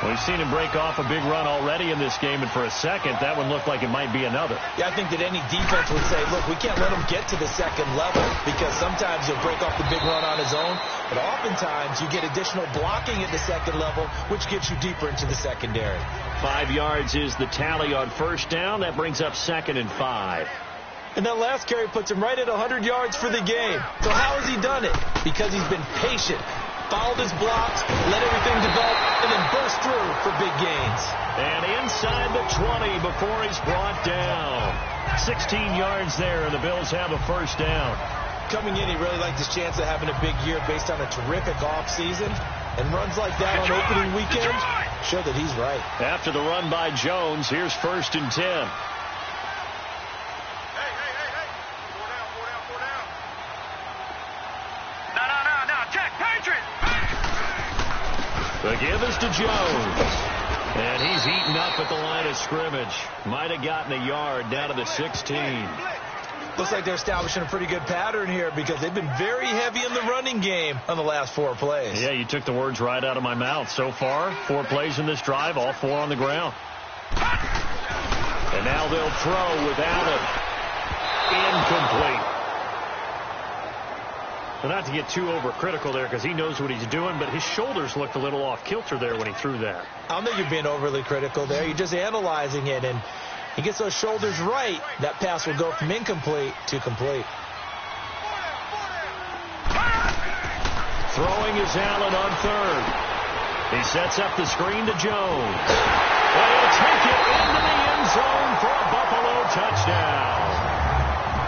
We've seen him break off a big run already in this game, and for a second, that one looked like it might be another. Yeah, I think that any defense would say, look, we can't let him get to the second level because sometimes he'll break off the big run on his own, but oftentimes you get additional blocking at the second level, which gets you deeper into the secondary. 5 yards is the tally on 1st down. That brings up 2nd and 5. And that last carry puts him right at 100 yards for the game. So how has he done it? Because he's been patient. Followed his blocks, let everything develop, and then burst through for big gains. And inside the 20 before he's brought down. 16 yards there, and the Bills have a 1st down. Coming in, he really liked his chance of having a big year based on a terrific offseason. And runs like that on opening weekend show that he's right. After the run by Jones, here's 1st and 10. The give is to Jones. And he's eaten up at the line of scrimmage. Might have gotten a yard down to the 16. Looks like they're establishing a pretty good pattern here because they've been very heavy in the running game on the last 4 plays. Yeah, you took the words right out of my mouth. So far, 4 plays in this drive, all 4 on the ground. And now they'll throw without it. Incomplete. Well, not to get too overcritical there because he knows what he's doing, but his shoulders looked a little off kilter there when he threw that. I don't think you're being overly critical there. You're just analyzing it, and he gets those shoulders right. That pass will go from incomplete to complete. Throwing is Allen on 3rd. He sets up the screen to Jones. And he'll take it into the end zone for a Buffalo touchdown.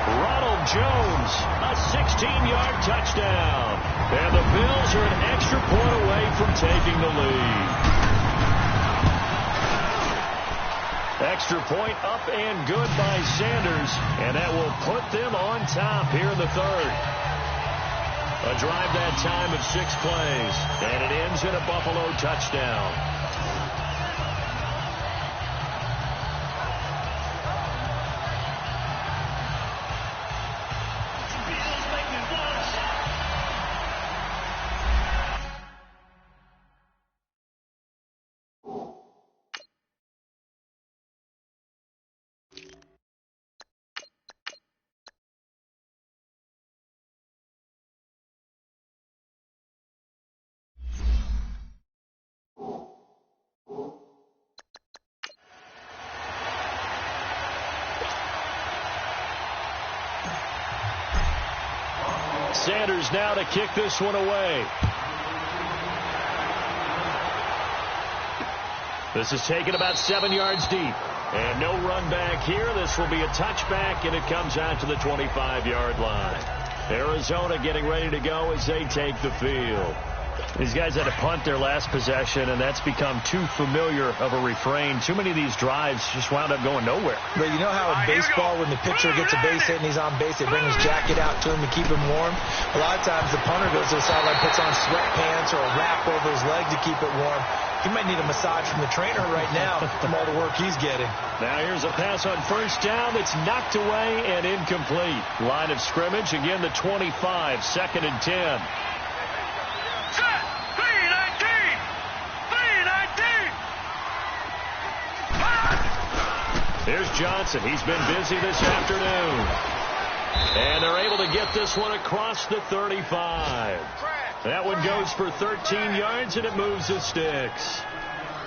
Ronald Jones, a 16-yard touchdown. And the Bills are an extra point away from taking the lead. Extra point up and good by Sanders. And that will put them on top here in the 3rd. A drive that time of 6 plays. And it ends in a Buffalo touchdown. Sanders now to kick this one away. This is taken about 7 yards deep. And no run back here. This will be a touchback, and it comes out to the 25-yard line. Arizona getting ready to go as they take the field. These guys had to punt their last possession, and that's become too familiar of a refrain. Too many of these drives just wound up going nowhere. But you know how in baseball, when the pitcher gets a base hit and he's on base, they bring his jacket out to him to keep him warm? A lot of times the punter goes to the sideline, puts on sweatpants or a wrap over his leg to keep it warm. He might need a massage from the trainer right now from all the work he's getting. Now here's a pass on 1st down that's knocked away and incomplete. Line of scrimmage, again the 25, 2nd and 10. Here's Johnson. He's been busy this afternoon. And they're able to get this one across the 35. That one goes for 13 yards, and it moves the sticks.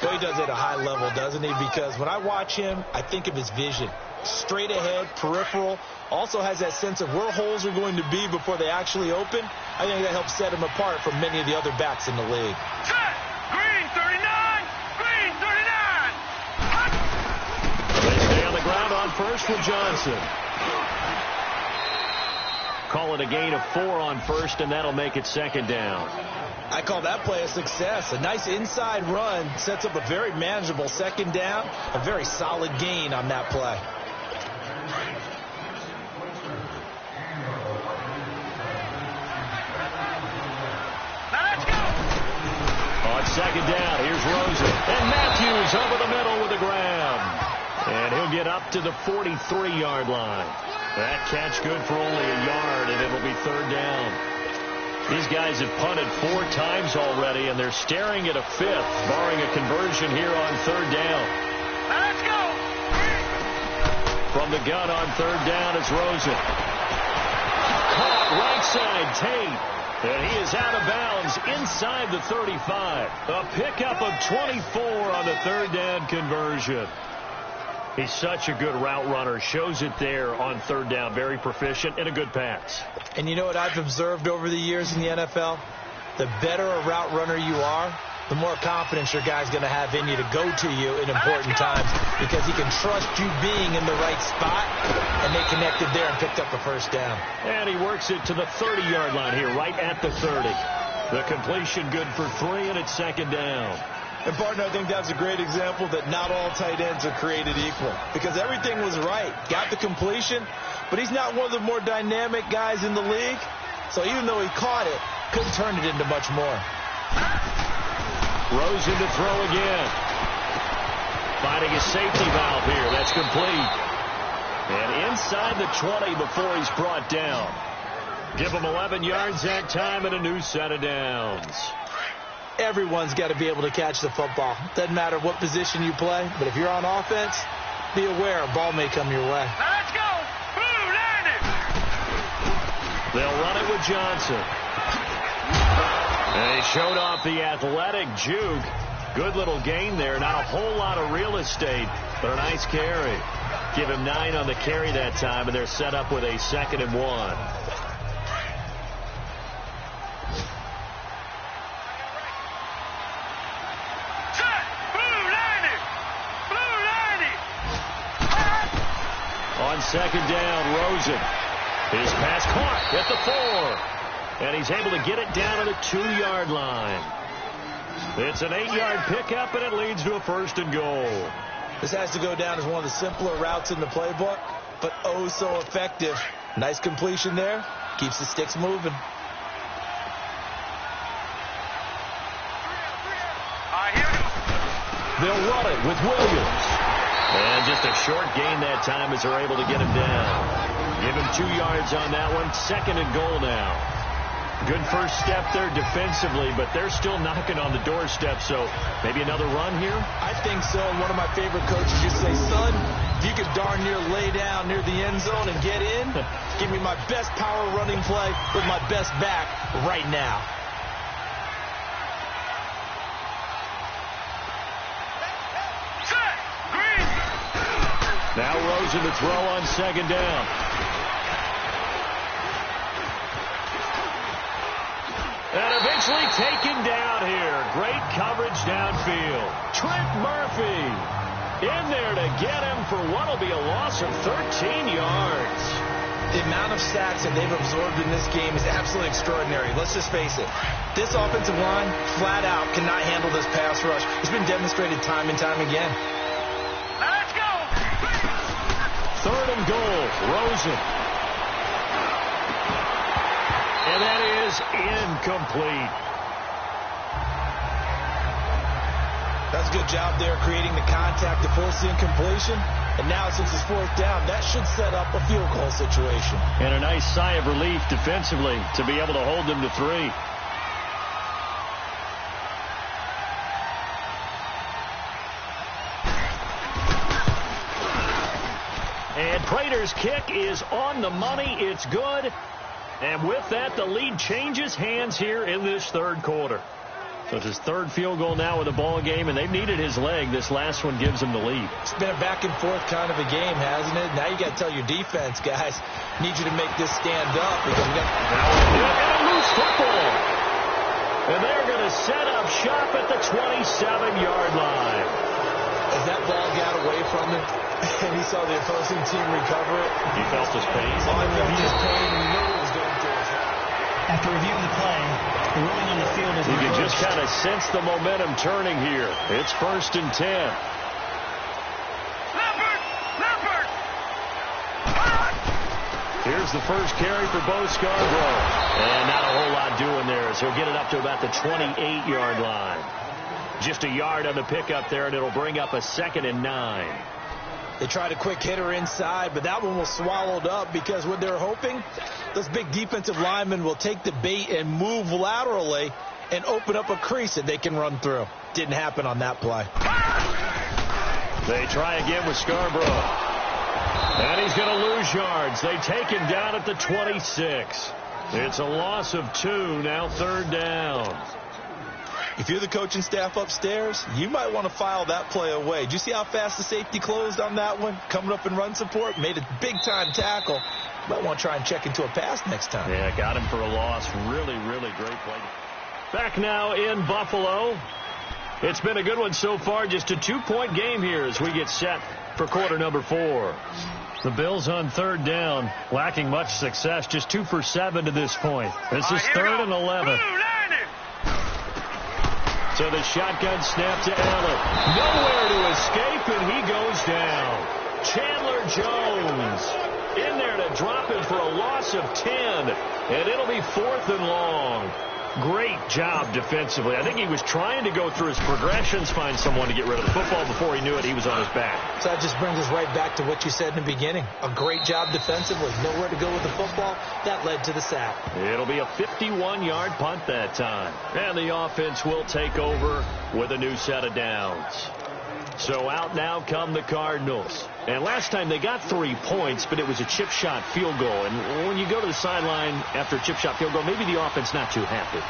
Well, he does it at a high level, doesn't he? Because when I watch him, I think of his vision. Straight ahead, peripheral. Also has that sense of where holes are going to be before they actually open. I think that helps set him apart from many of the other backs in the league. Set! Green, 39! Green! around on first with Johnson. Call it a gain of 4 on first, and that'll make it second down. I call that play a success. A nice inside run sets up a very manageable second down. A very solid gain on that play. Now let's go. On second down, here's Rosen. And Matthews over the middle with a grab. And he'll get up to the 43-yard line. That catch good for only a yard, and it'll be third down. These guys have punted 4 times already, and they're staring at a 5th, barring a conversion here on third down. Now let's go. From the gun on third down is Rosen. Caught right side Tate. And he is out of bounds inside the 35. A pickup of 24 on the third down conversion. He's such a good route runner. Shows it there on third down. Very proficient and a good pass. And you know what I've observed over the years in the NFL? The better a route runner you are, the more confidence your guy's going to have in you to go to you in important times, because he can trust you being in the right spot, and they connected there and picked up a first down. And he works it to the 30-yard line here, right at the 30. The completion good for 3, and it's second down. And, partner, I think that's a great example that not all tight ends are created equal, because everything was right. Got the completion, but he's not one of the more dynamic guys in the league. So even though he caught it, couldn't turn it into much more. Rosen to throw again. Finding a safety valve here. That's complete. And inside the 20 before he's brought down. Give him 11 yards that time and a new set of downs. Everyone's got to be able to catch the football. Doesn't matter what position you play, but if you're on offense, be aware a ball may come your way. Now let's go. Boom, landed. They'll run it with Johnson. And he showed off the athletic juke. Good little gain there. Not a whole lot of real estate, but a nice carry. Give him 9 on the carry that time, and they're set up with a 2nd and 1. On second down, Rosen. His pass caught at the 4. And he's able to get it down to the 2-yard line. It's an 8-yard pickup, and it leads to a 1st and goal. This has to go down as one of the simpler routes in the playbook, but oh so effective. Nice completion there. Keeps the sticks moving. They'll run it with Williams. And just a short gain that time as they're able to get him down. Give him 2 yards on that one. 2nd and goal now. Good first step there defensively, but they're still knocking on the doorstep, so maybe another run here? I think so. One of my favorite coaches used to say, son, if you could darn near lay down near the end zone and get in, give me my best power running play with my best back right now. Now Rosen to throw on second down. And eventually taken down here. Great coverage downfield. Trent Murphy in there to get him for what will be a loss of 13 yards. The amount of sacks that they've absorbed in this game is absolutely extraordinary. Let's just face it. This offensive line, flat out, cannot handle this pass rush. It's been demonstrated time and time again. Let's go. 3rd and goal, Rosen. And that is incomplete. That's a good job there creating the contact to force the incompletion. And now since it's 4th down, that should set up a field goal situation. And a nice sigh of relief defensively to be able to hold them to 3. And Prater's kick is on the money. It's good. And with that, the lead changes hands here in this 3rd quarter. So it's his 3rd field goal now in the ball game, and they've needed his leg. This last one gives him the lead. It's been a back and forth kind of a game, hasn't it? Now you got to tell your defense, guys, need you to make this stand up, because we got a loose football. And they're going to set up shop at the 27-yard line. As that ball got got away from him, and he saw the opposing team recover it. He felt his pain. Oh, he felt his pain, and he knew what was going through his head. After reviewing the play, the ruling on the field is You can reversed. just kind of sense the momentum turning here. It's 1st and 10. Here's the first carry for Bo Scarborough. And not a whole lot doing there as he'll get it up to about the 28-yard line. Just a yard on the pickup there, and it'll bring up a 2nd and 9. They tried a quick hitter inside, but that one was swallowed up because what they're hoping, those big defensive linemen will take the bait and move laterally and open up a crease that they can run through. Didn't happen on that play. They try again with Scarborough. And he's going to lose yards. They take him down at the 26. It's a loss of 2, now 3rd down. If you're the coaching staff upstairs, you might want to file that play away. Did you see how fast the safety closed on that one? Coming up in run support, made a big-time tackle. Might want to try and check into a pass next time. Yeah, got him for a loss. Really, really great play. Back now in Buffalo. It's been a good one so far. Just a 2-point game here as we get set for quarter number 4. The Bills on 3rd down, lacking much success. Just 2 for 7 to this point. This is 3rd and 11. So the shotgun snap to Allen. Nowhere to escape, and he goes down. Chandler Jones in there to drop him for a loss of 10. And it'll be 4th and long. Great job defensively. I think he was trying to go through his progressions, find someone to get rid of the football. Before he knew it, he was on his back. So that just brings us right back to what you said in the beginning. A great job defensively. Nowhere to go with the football. That led to the sack. It'll be a 51-yard punt that time. And the offense will take over with a new set of downs. So out now come the Cardinals. And last time they got 3 points, but it was a chip shot field goal. And when you go to the sideline after a chip shot field goal, maybe the offense not too happy.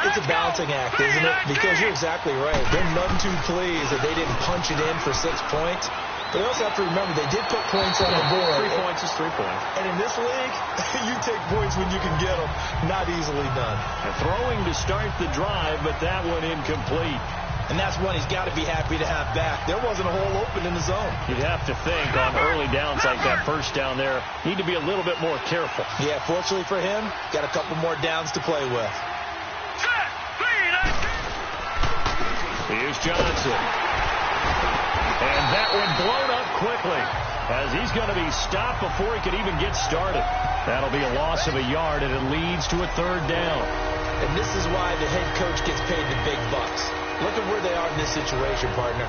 It's a balancing act, isn't it? Because you're exactly right. They're none too pleased that they didn't punch it in for 6 points. But they also have to remember they did put points on the board. 3 points is 3 points. And in this league, you take points when you can get them. Not easily done. And throwing to start the drive, but that one incomplete. And that's one he's got to be happy to have back. There wasn't a hole open in the zone. You'd have to think on early downs like that first down there, need to be a little bit more careful. Yeah, fortunately for him, got a couple more downs to play with. Here's Johnson. And that one blown up quickly as he's going to be stopped before he could even get started. That'll be a loss of a yard, and it leads to a 3rd down. And this is why the head coach gets paid the big bucks. Look at where they are in this situation, partner.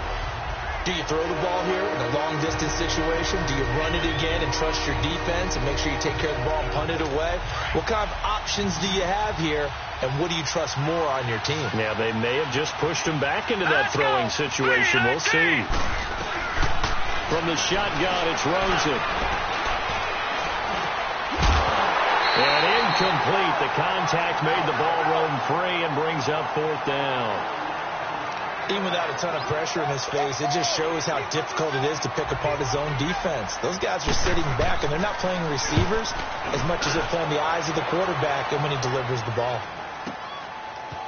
Do you throw the ball here in a long-distance situation? Do you run it again and trust your defense and make sure you take care of the ball and punt it away? What kind of options do you have here, and what do you trust more on your team? Yeah, they may have just pushed him back into that throwing situation. We'll see. From the shotgun, it's Rosen. And incomplete. The contact made the ball roam free and brings up 4th down. Even without a ton of pressure in his face, it just shows how difficult it is to pick apart his own defense. Those guys are sitting back, and they're not playing receivers as much as they're playing the eyes of the quarterback and when he delivers the ball.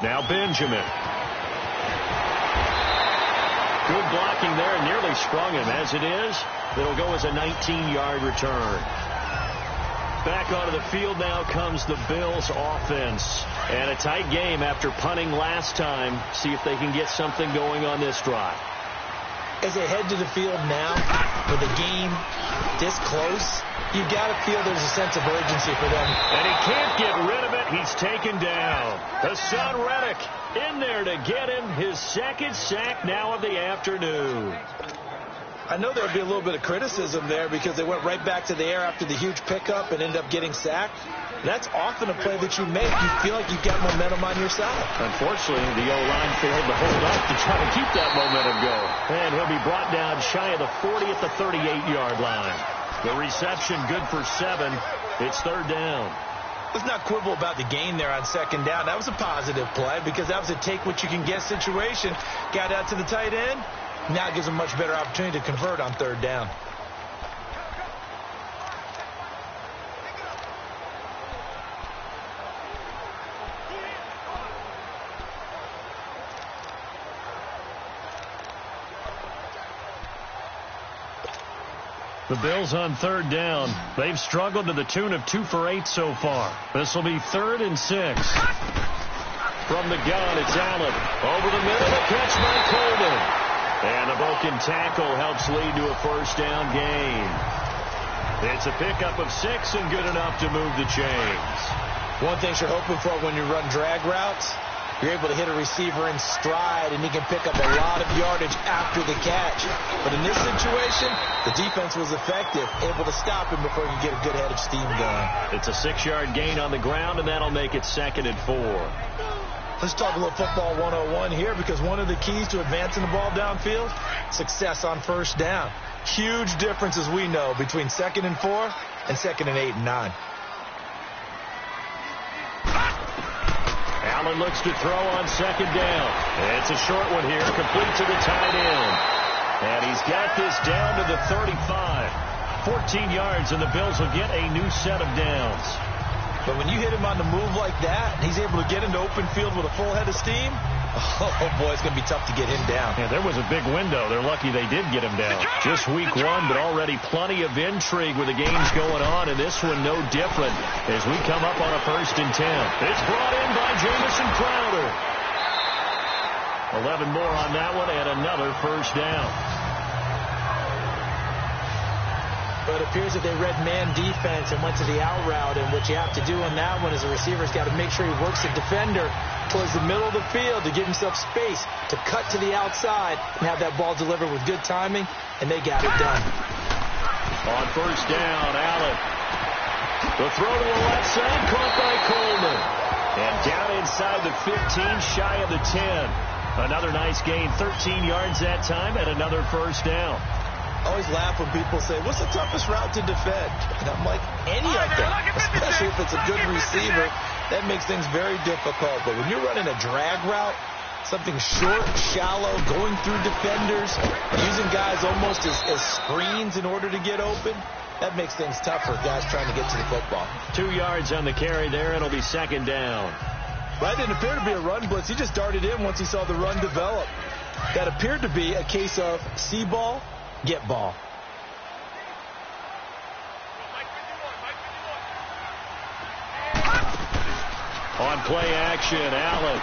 Now Benjamin. Good blocking there, nearly sprung him. As it is, it'll go as a 19-yard return. Back onto the field now comes the Bills offense. And a tight game after punting last time. See if they can get something going on this drive. As they head to the field now, with the game this close, you got to feel there's a sense of urgency for them. And he can't get rid of it. He's taken down. Hassan Reddick in there to get him his 2nd sack now of the afternoon. I know there'll be a little bit of criticism there because they went right back to the air after the huge pickup and ended up getting sacked. That's often a play that you make. You feel like you've got momentum on your side. Unfortunately, the O-line failed to hold up to try to keep that momentum going. And he'll be brought down shy of the 40 at the 38-yard line. The reception good for 7. It's 3rd down. Let's not quibble about the gain there on 2nd down. That was a positive play because that was a take-what-you-can-get situation. Got out to the tight end. Now it gives them a much better opportunity to convert on 3rd down. The Bills on third down. They've struggled to the tune of 2 for 8 so far. This will be 3rd and 6. From the gun, it's Allen. Over the middle, a catch by Coleman. And a broken tackle helps lead to a first down gain. It's a pickup of 6 and good enough to move the chains. One thing you're hoping for when you run drag routes, you're able to hit a receiver in stride, and he can pick up a lot of yardage after the catch. But in this situation, the defense was effective, able to stop him before he could get a good head of steam going. It's a 6-yard gain on the ground, and that'll make it 2nd and 4. Let's talk a little football 101 here, because one of the keys to advancing the ball downfield, success on first down. Huge difference, as we know, between 2nd and 4 and 2nd and 8 and 9. Allen looks to throw on 2nd down. It's a short one here, complete to the tight end. And he's got this down to the 35. 14 yards, and the Bills will get a new set of downs. But when you hit him on the move like that, and he's able to get into open field with a full head of steam, oh boy, it's going to be tough to get him down. Yeah, there was a big window. They're lucky they did get him down. Just week 1, but already plenty of intrigue with the games going on, and this one no different as we come up on a 1st and 10. It's brought in by Jamison Crowder. 11 more on that one, and another first down. But it appears that they read man defense and went to the out route, and what you have to do on that one is a receiver's got to make sure he works the defender towards the middle of the field to give himself space to cut to the outside and have that ball delivered with good timing, and they got it done. On first down, Allen. The throw to the left side, caught by Coleman. And down inside the 15, shy of the 10. Another nice gain, 13 yards that time, and another first down. I always laugh when people say, what's the toughest route to defend? And I'm like, any of them, especially if it's a good receiver. That makes things very difficult. But when you're running a drag route, something short, shallow, going through defenders, using guys almost as screens in order to get open, that makes things tough for guys trying to get to the football. 2 yards on the carry there. It'll be 2nd down. That didn't appear to be a run blitz. He just darted in once he saw the run develop. That appeared to be a case of see ball, get ball. On play action, Allen.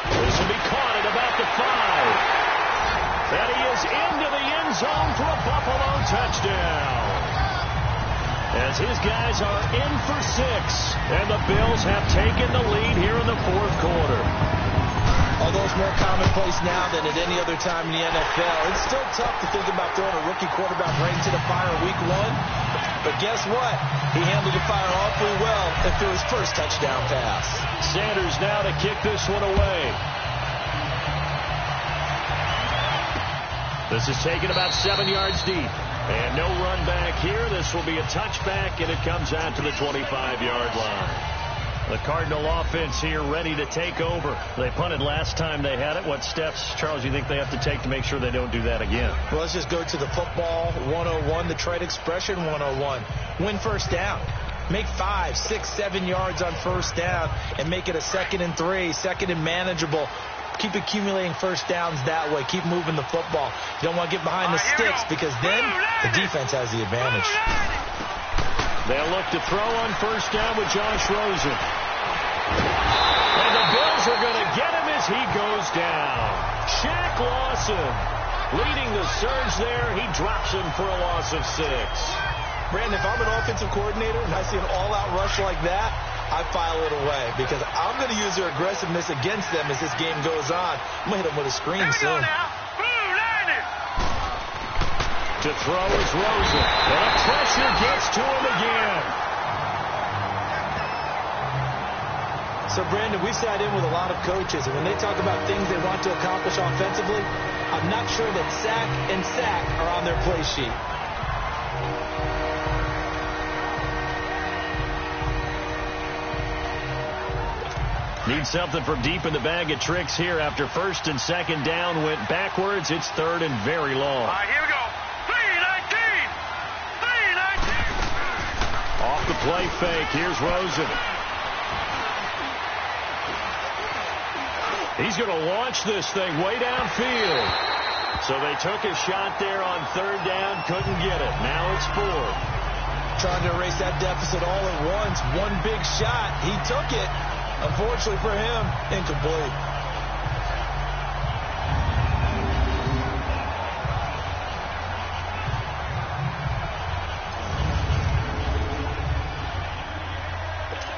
This will be caught at about the 5. And he is into the end zone for a Buffalo touchdown. As his guys are in for 6. And the Bills have taken the lead here in the 4th quarter. Although it's more commonplace now than at any other time in the NFL, it's still tough to think about throwing a rookie quarterback right into the fire in week 1. But guess what? He handled the fire awfully well and threw his first touchdown pass. Sanders now to kick this one away. This is taken about 7 yards deep. And no run back here. This will be a touchback, and it comes out to the 25-yard line. The Cardinal offense here ready to take over. They punted last time they had it. What steps, Charles, you think they have to take to make sure they don't do that again? Well, let's just go to the football 101, the trade expression 101. Win first down. Make 5, 6, 7 yards on first down and make it a 2nd and 3, 2nd and manageable. Keep accumulating first downs that way. Keep moving the football. You don't want to get behind the sticks because then the defense has the advantage. They'll look to throw on first down with Josh Rosen. And the Bills are going to get him as he goes down. Shaq Lawson leading the surge there. He drops him for a loss of 6. Brandon, if I'm an offensive coordinator and I see an all-out rush like that, I file it away because I'm going to use their aggressiveness against them as this game goes on. I'm going to hit them with a screen soon. To throw is Rosen. And the pressure gets to him again. So, Brandon, we sat in with a lot of coaches, and when they talk about things they want to accomplish offensively, I'm not sure that sack and sack are on their play sheet. Need something from deep in the bag of tricks here after 1st and 2nd down went backwards. It's 3rd and very long. All right, here we go. 3-19. 3-19. Off the play fake. Here's Rosen. He's going to launch this thing way downfield. So they took a shot there on third down, couldn't get it. Now it's fourth. Trying to erase that deficit all at once. One big shot. He took it. Unfortunately for him, incomplete.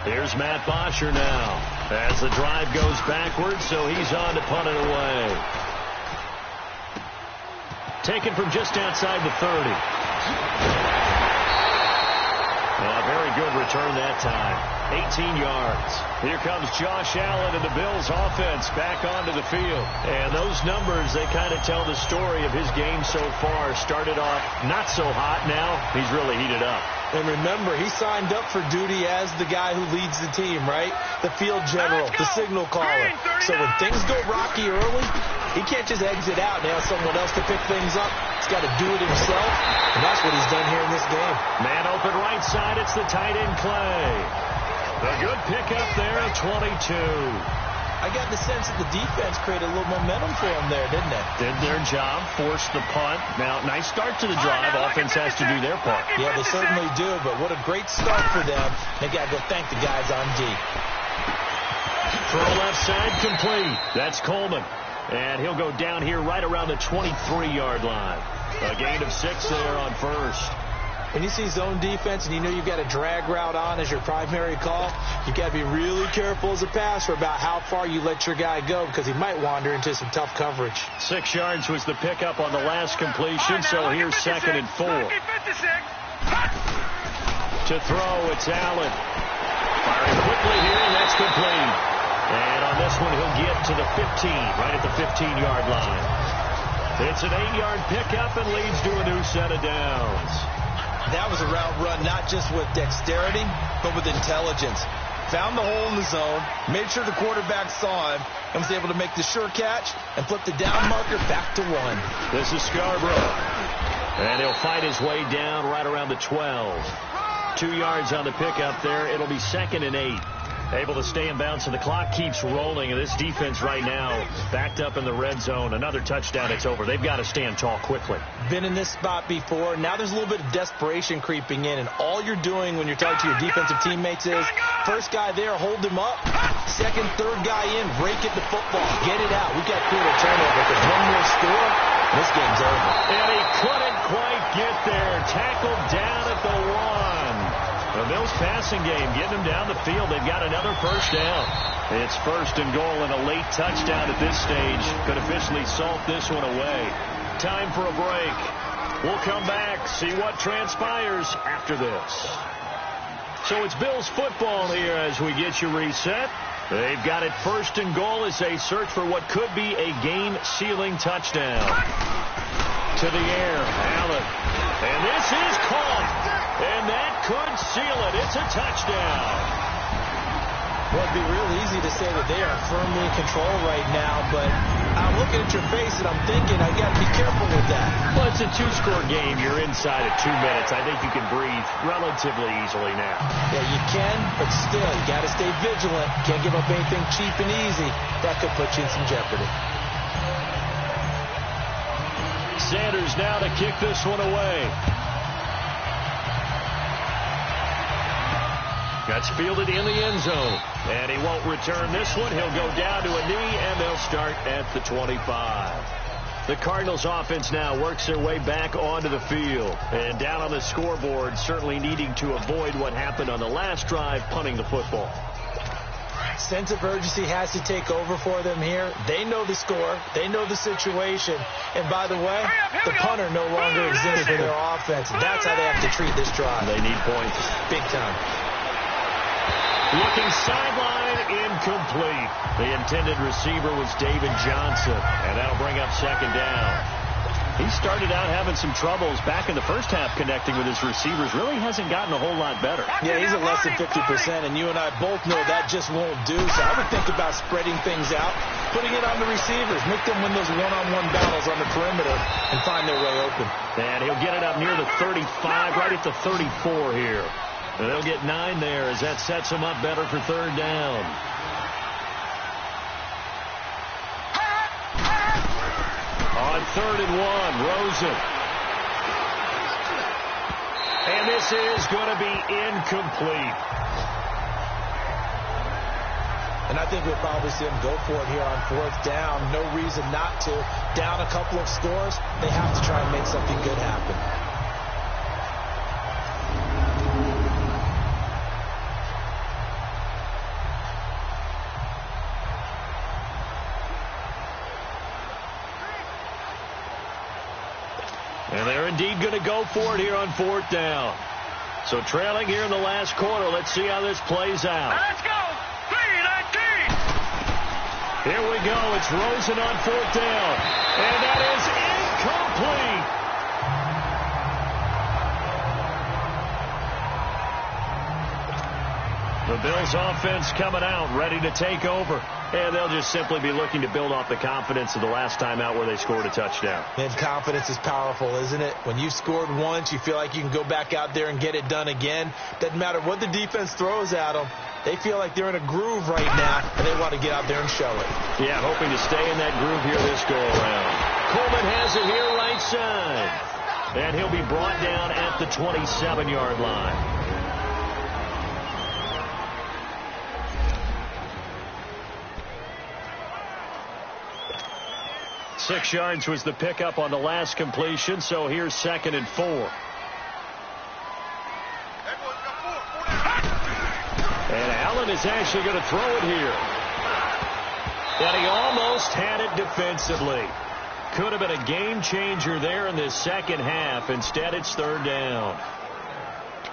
Here's Matt Bosher now as the drive goes backwards, so he's on to punt it away. Taken from just outside the 30. A very good return that time. 18 yards. Here comes Josh Allen and the Bills offense back onto the field. And those numbers, they kind of tell the story of his game so far. Started off not so hot. Now he's really heated up. And remember, he signed up for duty as the guy who leads the team, right? The field general, the signal caller. So when things go rocky early, he can't just exit out and ask someone else to pick things up. He's got to do it himself, and that's what he's done here in this game. Man open right side, it's the tight end Clay. A good pickup there at 22. I got the sense that the defense created a little momentum for him there, didn't it? Did their job, forced the punt. Now, nice start to the drive. Offense has to do their part. Yeah, they certainly do, but what a great start for them. They got to go thank the guys on D. Throw left side complete. That's Coleman. And he'll go down here right around the 23-yard line. A gain of 6 there on first. When you see zone defense and you know you've got a drag route on as your primary call, you've got to be really careful as a passer about how far you let your guy go because he might wander into some tough coverage. 6 yards was the pickup on the last completion, so here's 2nd and 4. To throw, it's Allen. Firing quickly here, and that's complete. And on this one, he'll get to the 15, right at the 15-yard line. It's an 8-yard pickup and leads to a new set of downs. That was a route run not just with dexterity, but with intelligence. Found the hole in the zone, made sure the quarterback saw him, and was able to make the sure catch and flip the down marker back to 1. This is Scarborough. And he'll fight his way down right around the 12. 2 yards on the pickup there. It'll be 2nd and 8. Able to stay in bounds, so the clock keeps rolling, and this defense right now backed up in the red zone. Another touchdown, it's over. They've got to stand tall quickly. Been in this spot before. Now there's a little bit of desperation creeping in, and all you're doing when you're talking to your defensive teammates is first guy there, hold him up. Second, third guy in, break it to football. Get it out. We've got to create a turnover. If there's one more score, this game's over. And he couldn't quite get there. Tackled down at the 1. The Bills passing game, getting them down the field. They've got another first down. It's 1st and goal and a late touchdown at this stage. Could officially salt this one away. Time for a break. We'll come back, see what transpires after this. So it's Bills football here as we get you reset. They've got it 1st and goal as they search for what could be a game-sealing touchdown. To the air, Allen. And this is caught. And that could seal it. It's a touchdown. Well, it'd be real easy to say that they are firmly in control right now, but I'm looking at your face and I'm thinking I got to be careful with that. Well, it's a 2-score game. You're inside at 2 minutes. I think you can breathe relatively easily now. Yeah, you can, but still, you got to stay vigilant. Can't give up anything cheap and easy. That could put you in some jeopardy. Sanders now to kick this one away. That's fielded in the end zone. And he won't return this one. He'll go down to a knee, and they'll start at the 25. The Cardinals offense now works their way back onto the field. And down on the scoreboard, certainly needing to avoid what happened on the last drive, punting the football. Sense of urgency has to take over for them here. They know the score. They know the situation. And by the way, the punter no longer exists in their offense. That's how they have to treat this drive. They need points. Big time. Looking sideline, incomplete. The intended receiver was David Johnson, and that'll bring up 2nd down. He started out having some troubles back in the first half connecting with his receivers. Really hasn't gotten a whole lot better. Yeah, he's at less than 50%, and you and I both know that just won't do. So I would think about spreading things out, putting it on the receivers, make them win those one-on-one battles on the perimeter, and find their way open. And he'll get it up near the 35, right at the 34 here. And they'll get 9 there as that sets them up better for 3rd down. On 3rd and 1. Rosen. And this is going to be incomplete. And I think we'll probably see them go for it here on 4th down. No reason not to. Down a couple of scores, they have to try and make something good happen. And they're indeed going to go for it here on 4th down. So trailing here in the last quarter. Let's see how this plays out. Let's go. 3-19. Here we go. It's Rosen on 4th down. And that is incomplete. The Bills offense coming out, ready to take over. And they'll just simply be looking to build off the confidence of the last time out where they scored a touchdown. And confidence is powerful, isn't it? When you've scored once, you feel like you can go back out there and get it done again. Doesn't matter what the defense throws at them. They feel like they're in a groove right now, and they want to get out there and show it. Yeah, hoping to stay in that groove here this go-around. Coleman has it here right side. And he'll be brought down at the 27-yard line. 6 yards was the pickup on the last completion, so here's 2nd and 4. And Allen is actually going to throw it here. And he almost had it defensively. Could have been a game changer there in this second half. Instead, it's 3rd down.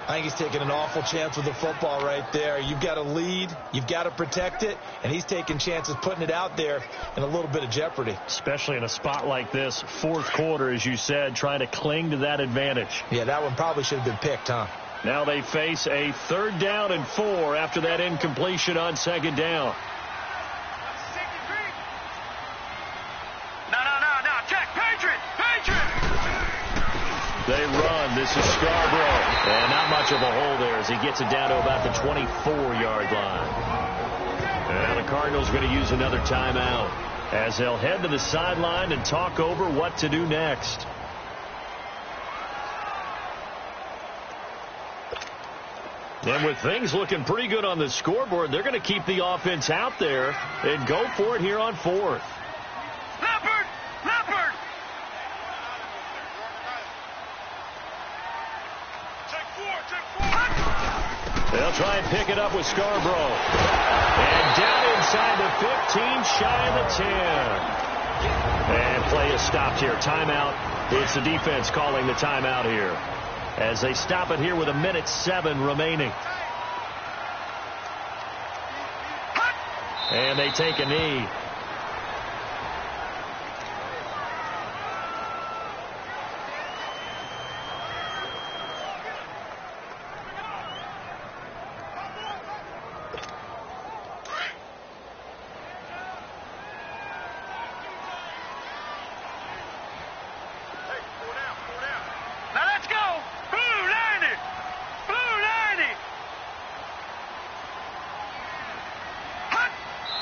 I think he's taking an awful chance with the football right there. You've got to lead. You've got to protect it. And he's taking chances putting it out there in a little bit of jeopardy. Especially in a spot like this, 4th quarter, as you said, trying to cling to that advantage. Yeah, that one probably should have been picked, huh? Now they face a 3rd down and 4 after that incompletion on 2nd down. No. Check. Patriot. They run. This is Scarborough. And not much of a hole there as he gets it down to about the 24-yard line. And the Cardinals are going to use another timeout as they'll head to the sideline and talk over what to do next. And with things looking pretty good on the scoreboard, they're going to keep the offense out there and go for it here on 4th. Leopard. They'll try and pick it up with Scarborough. And down inside the 15, shy of the 10. And play is stopped here. Timeout. It's the defense calling the timeout here, as they stop it here with 1:07 remaining. And they take a knee.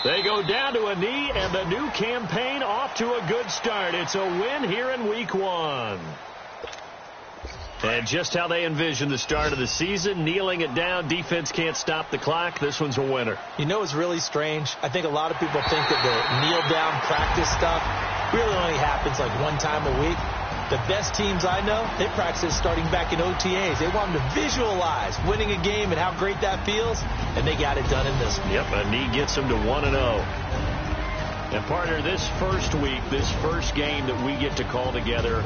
They go down to a knee, and the new campaign off to a good start. It's a win here in Week 1. And just how they envision the start of the season, kneeling it down, defense can't stop the clock. This one's a winner. You know what's really strange? I think a lot of people think that the kneel-down practice stuff really only happens like one time a week. The best teams I know, they practice starting back in OTAs. They want them to visualize winning a game and how great that feels, and they got it done in this one. Yep, a knee gets them to 1-0. And partner, this first week, this first game that we get to call together,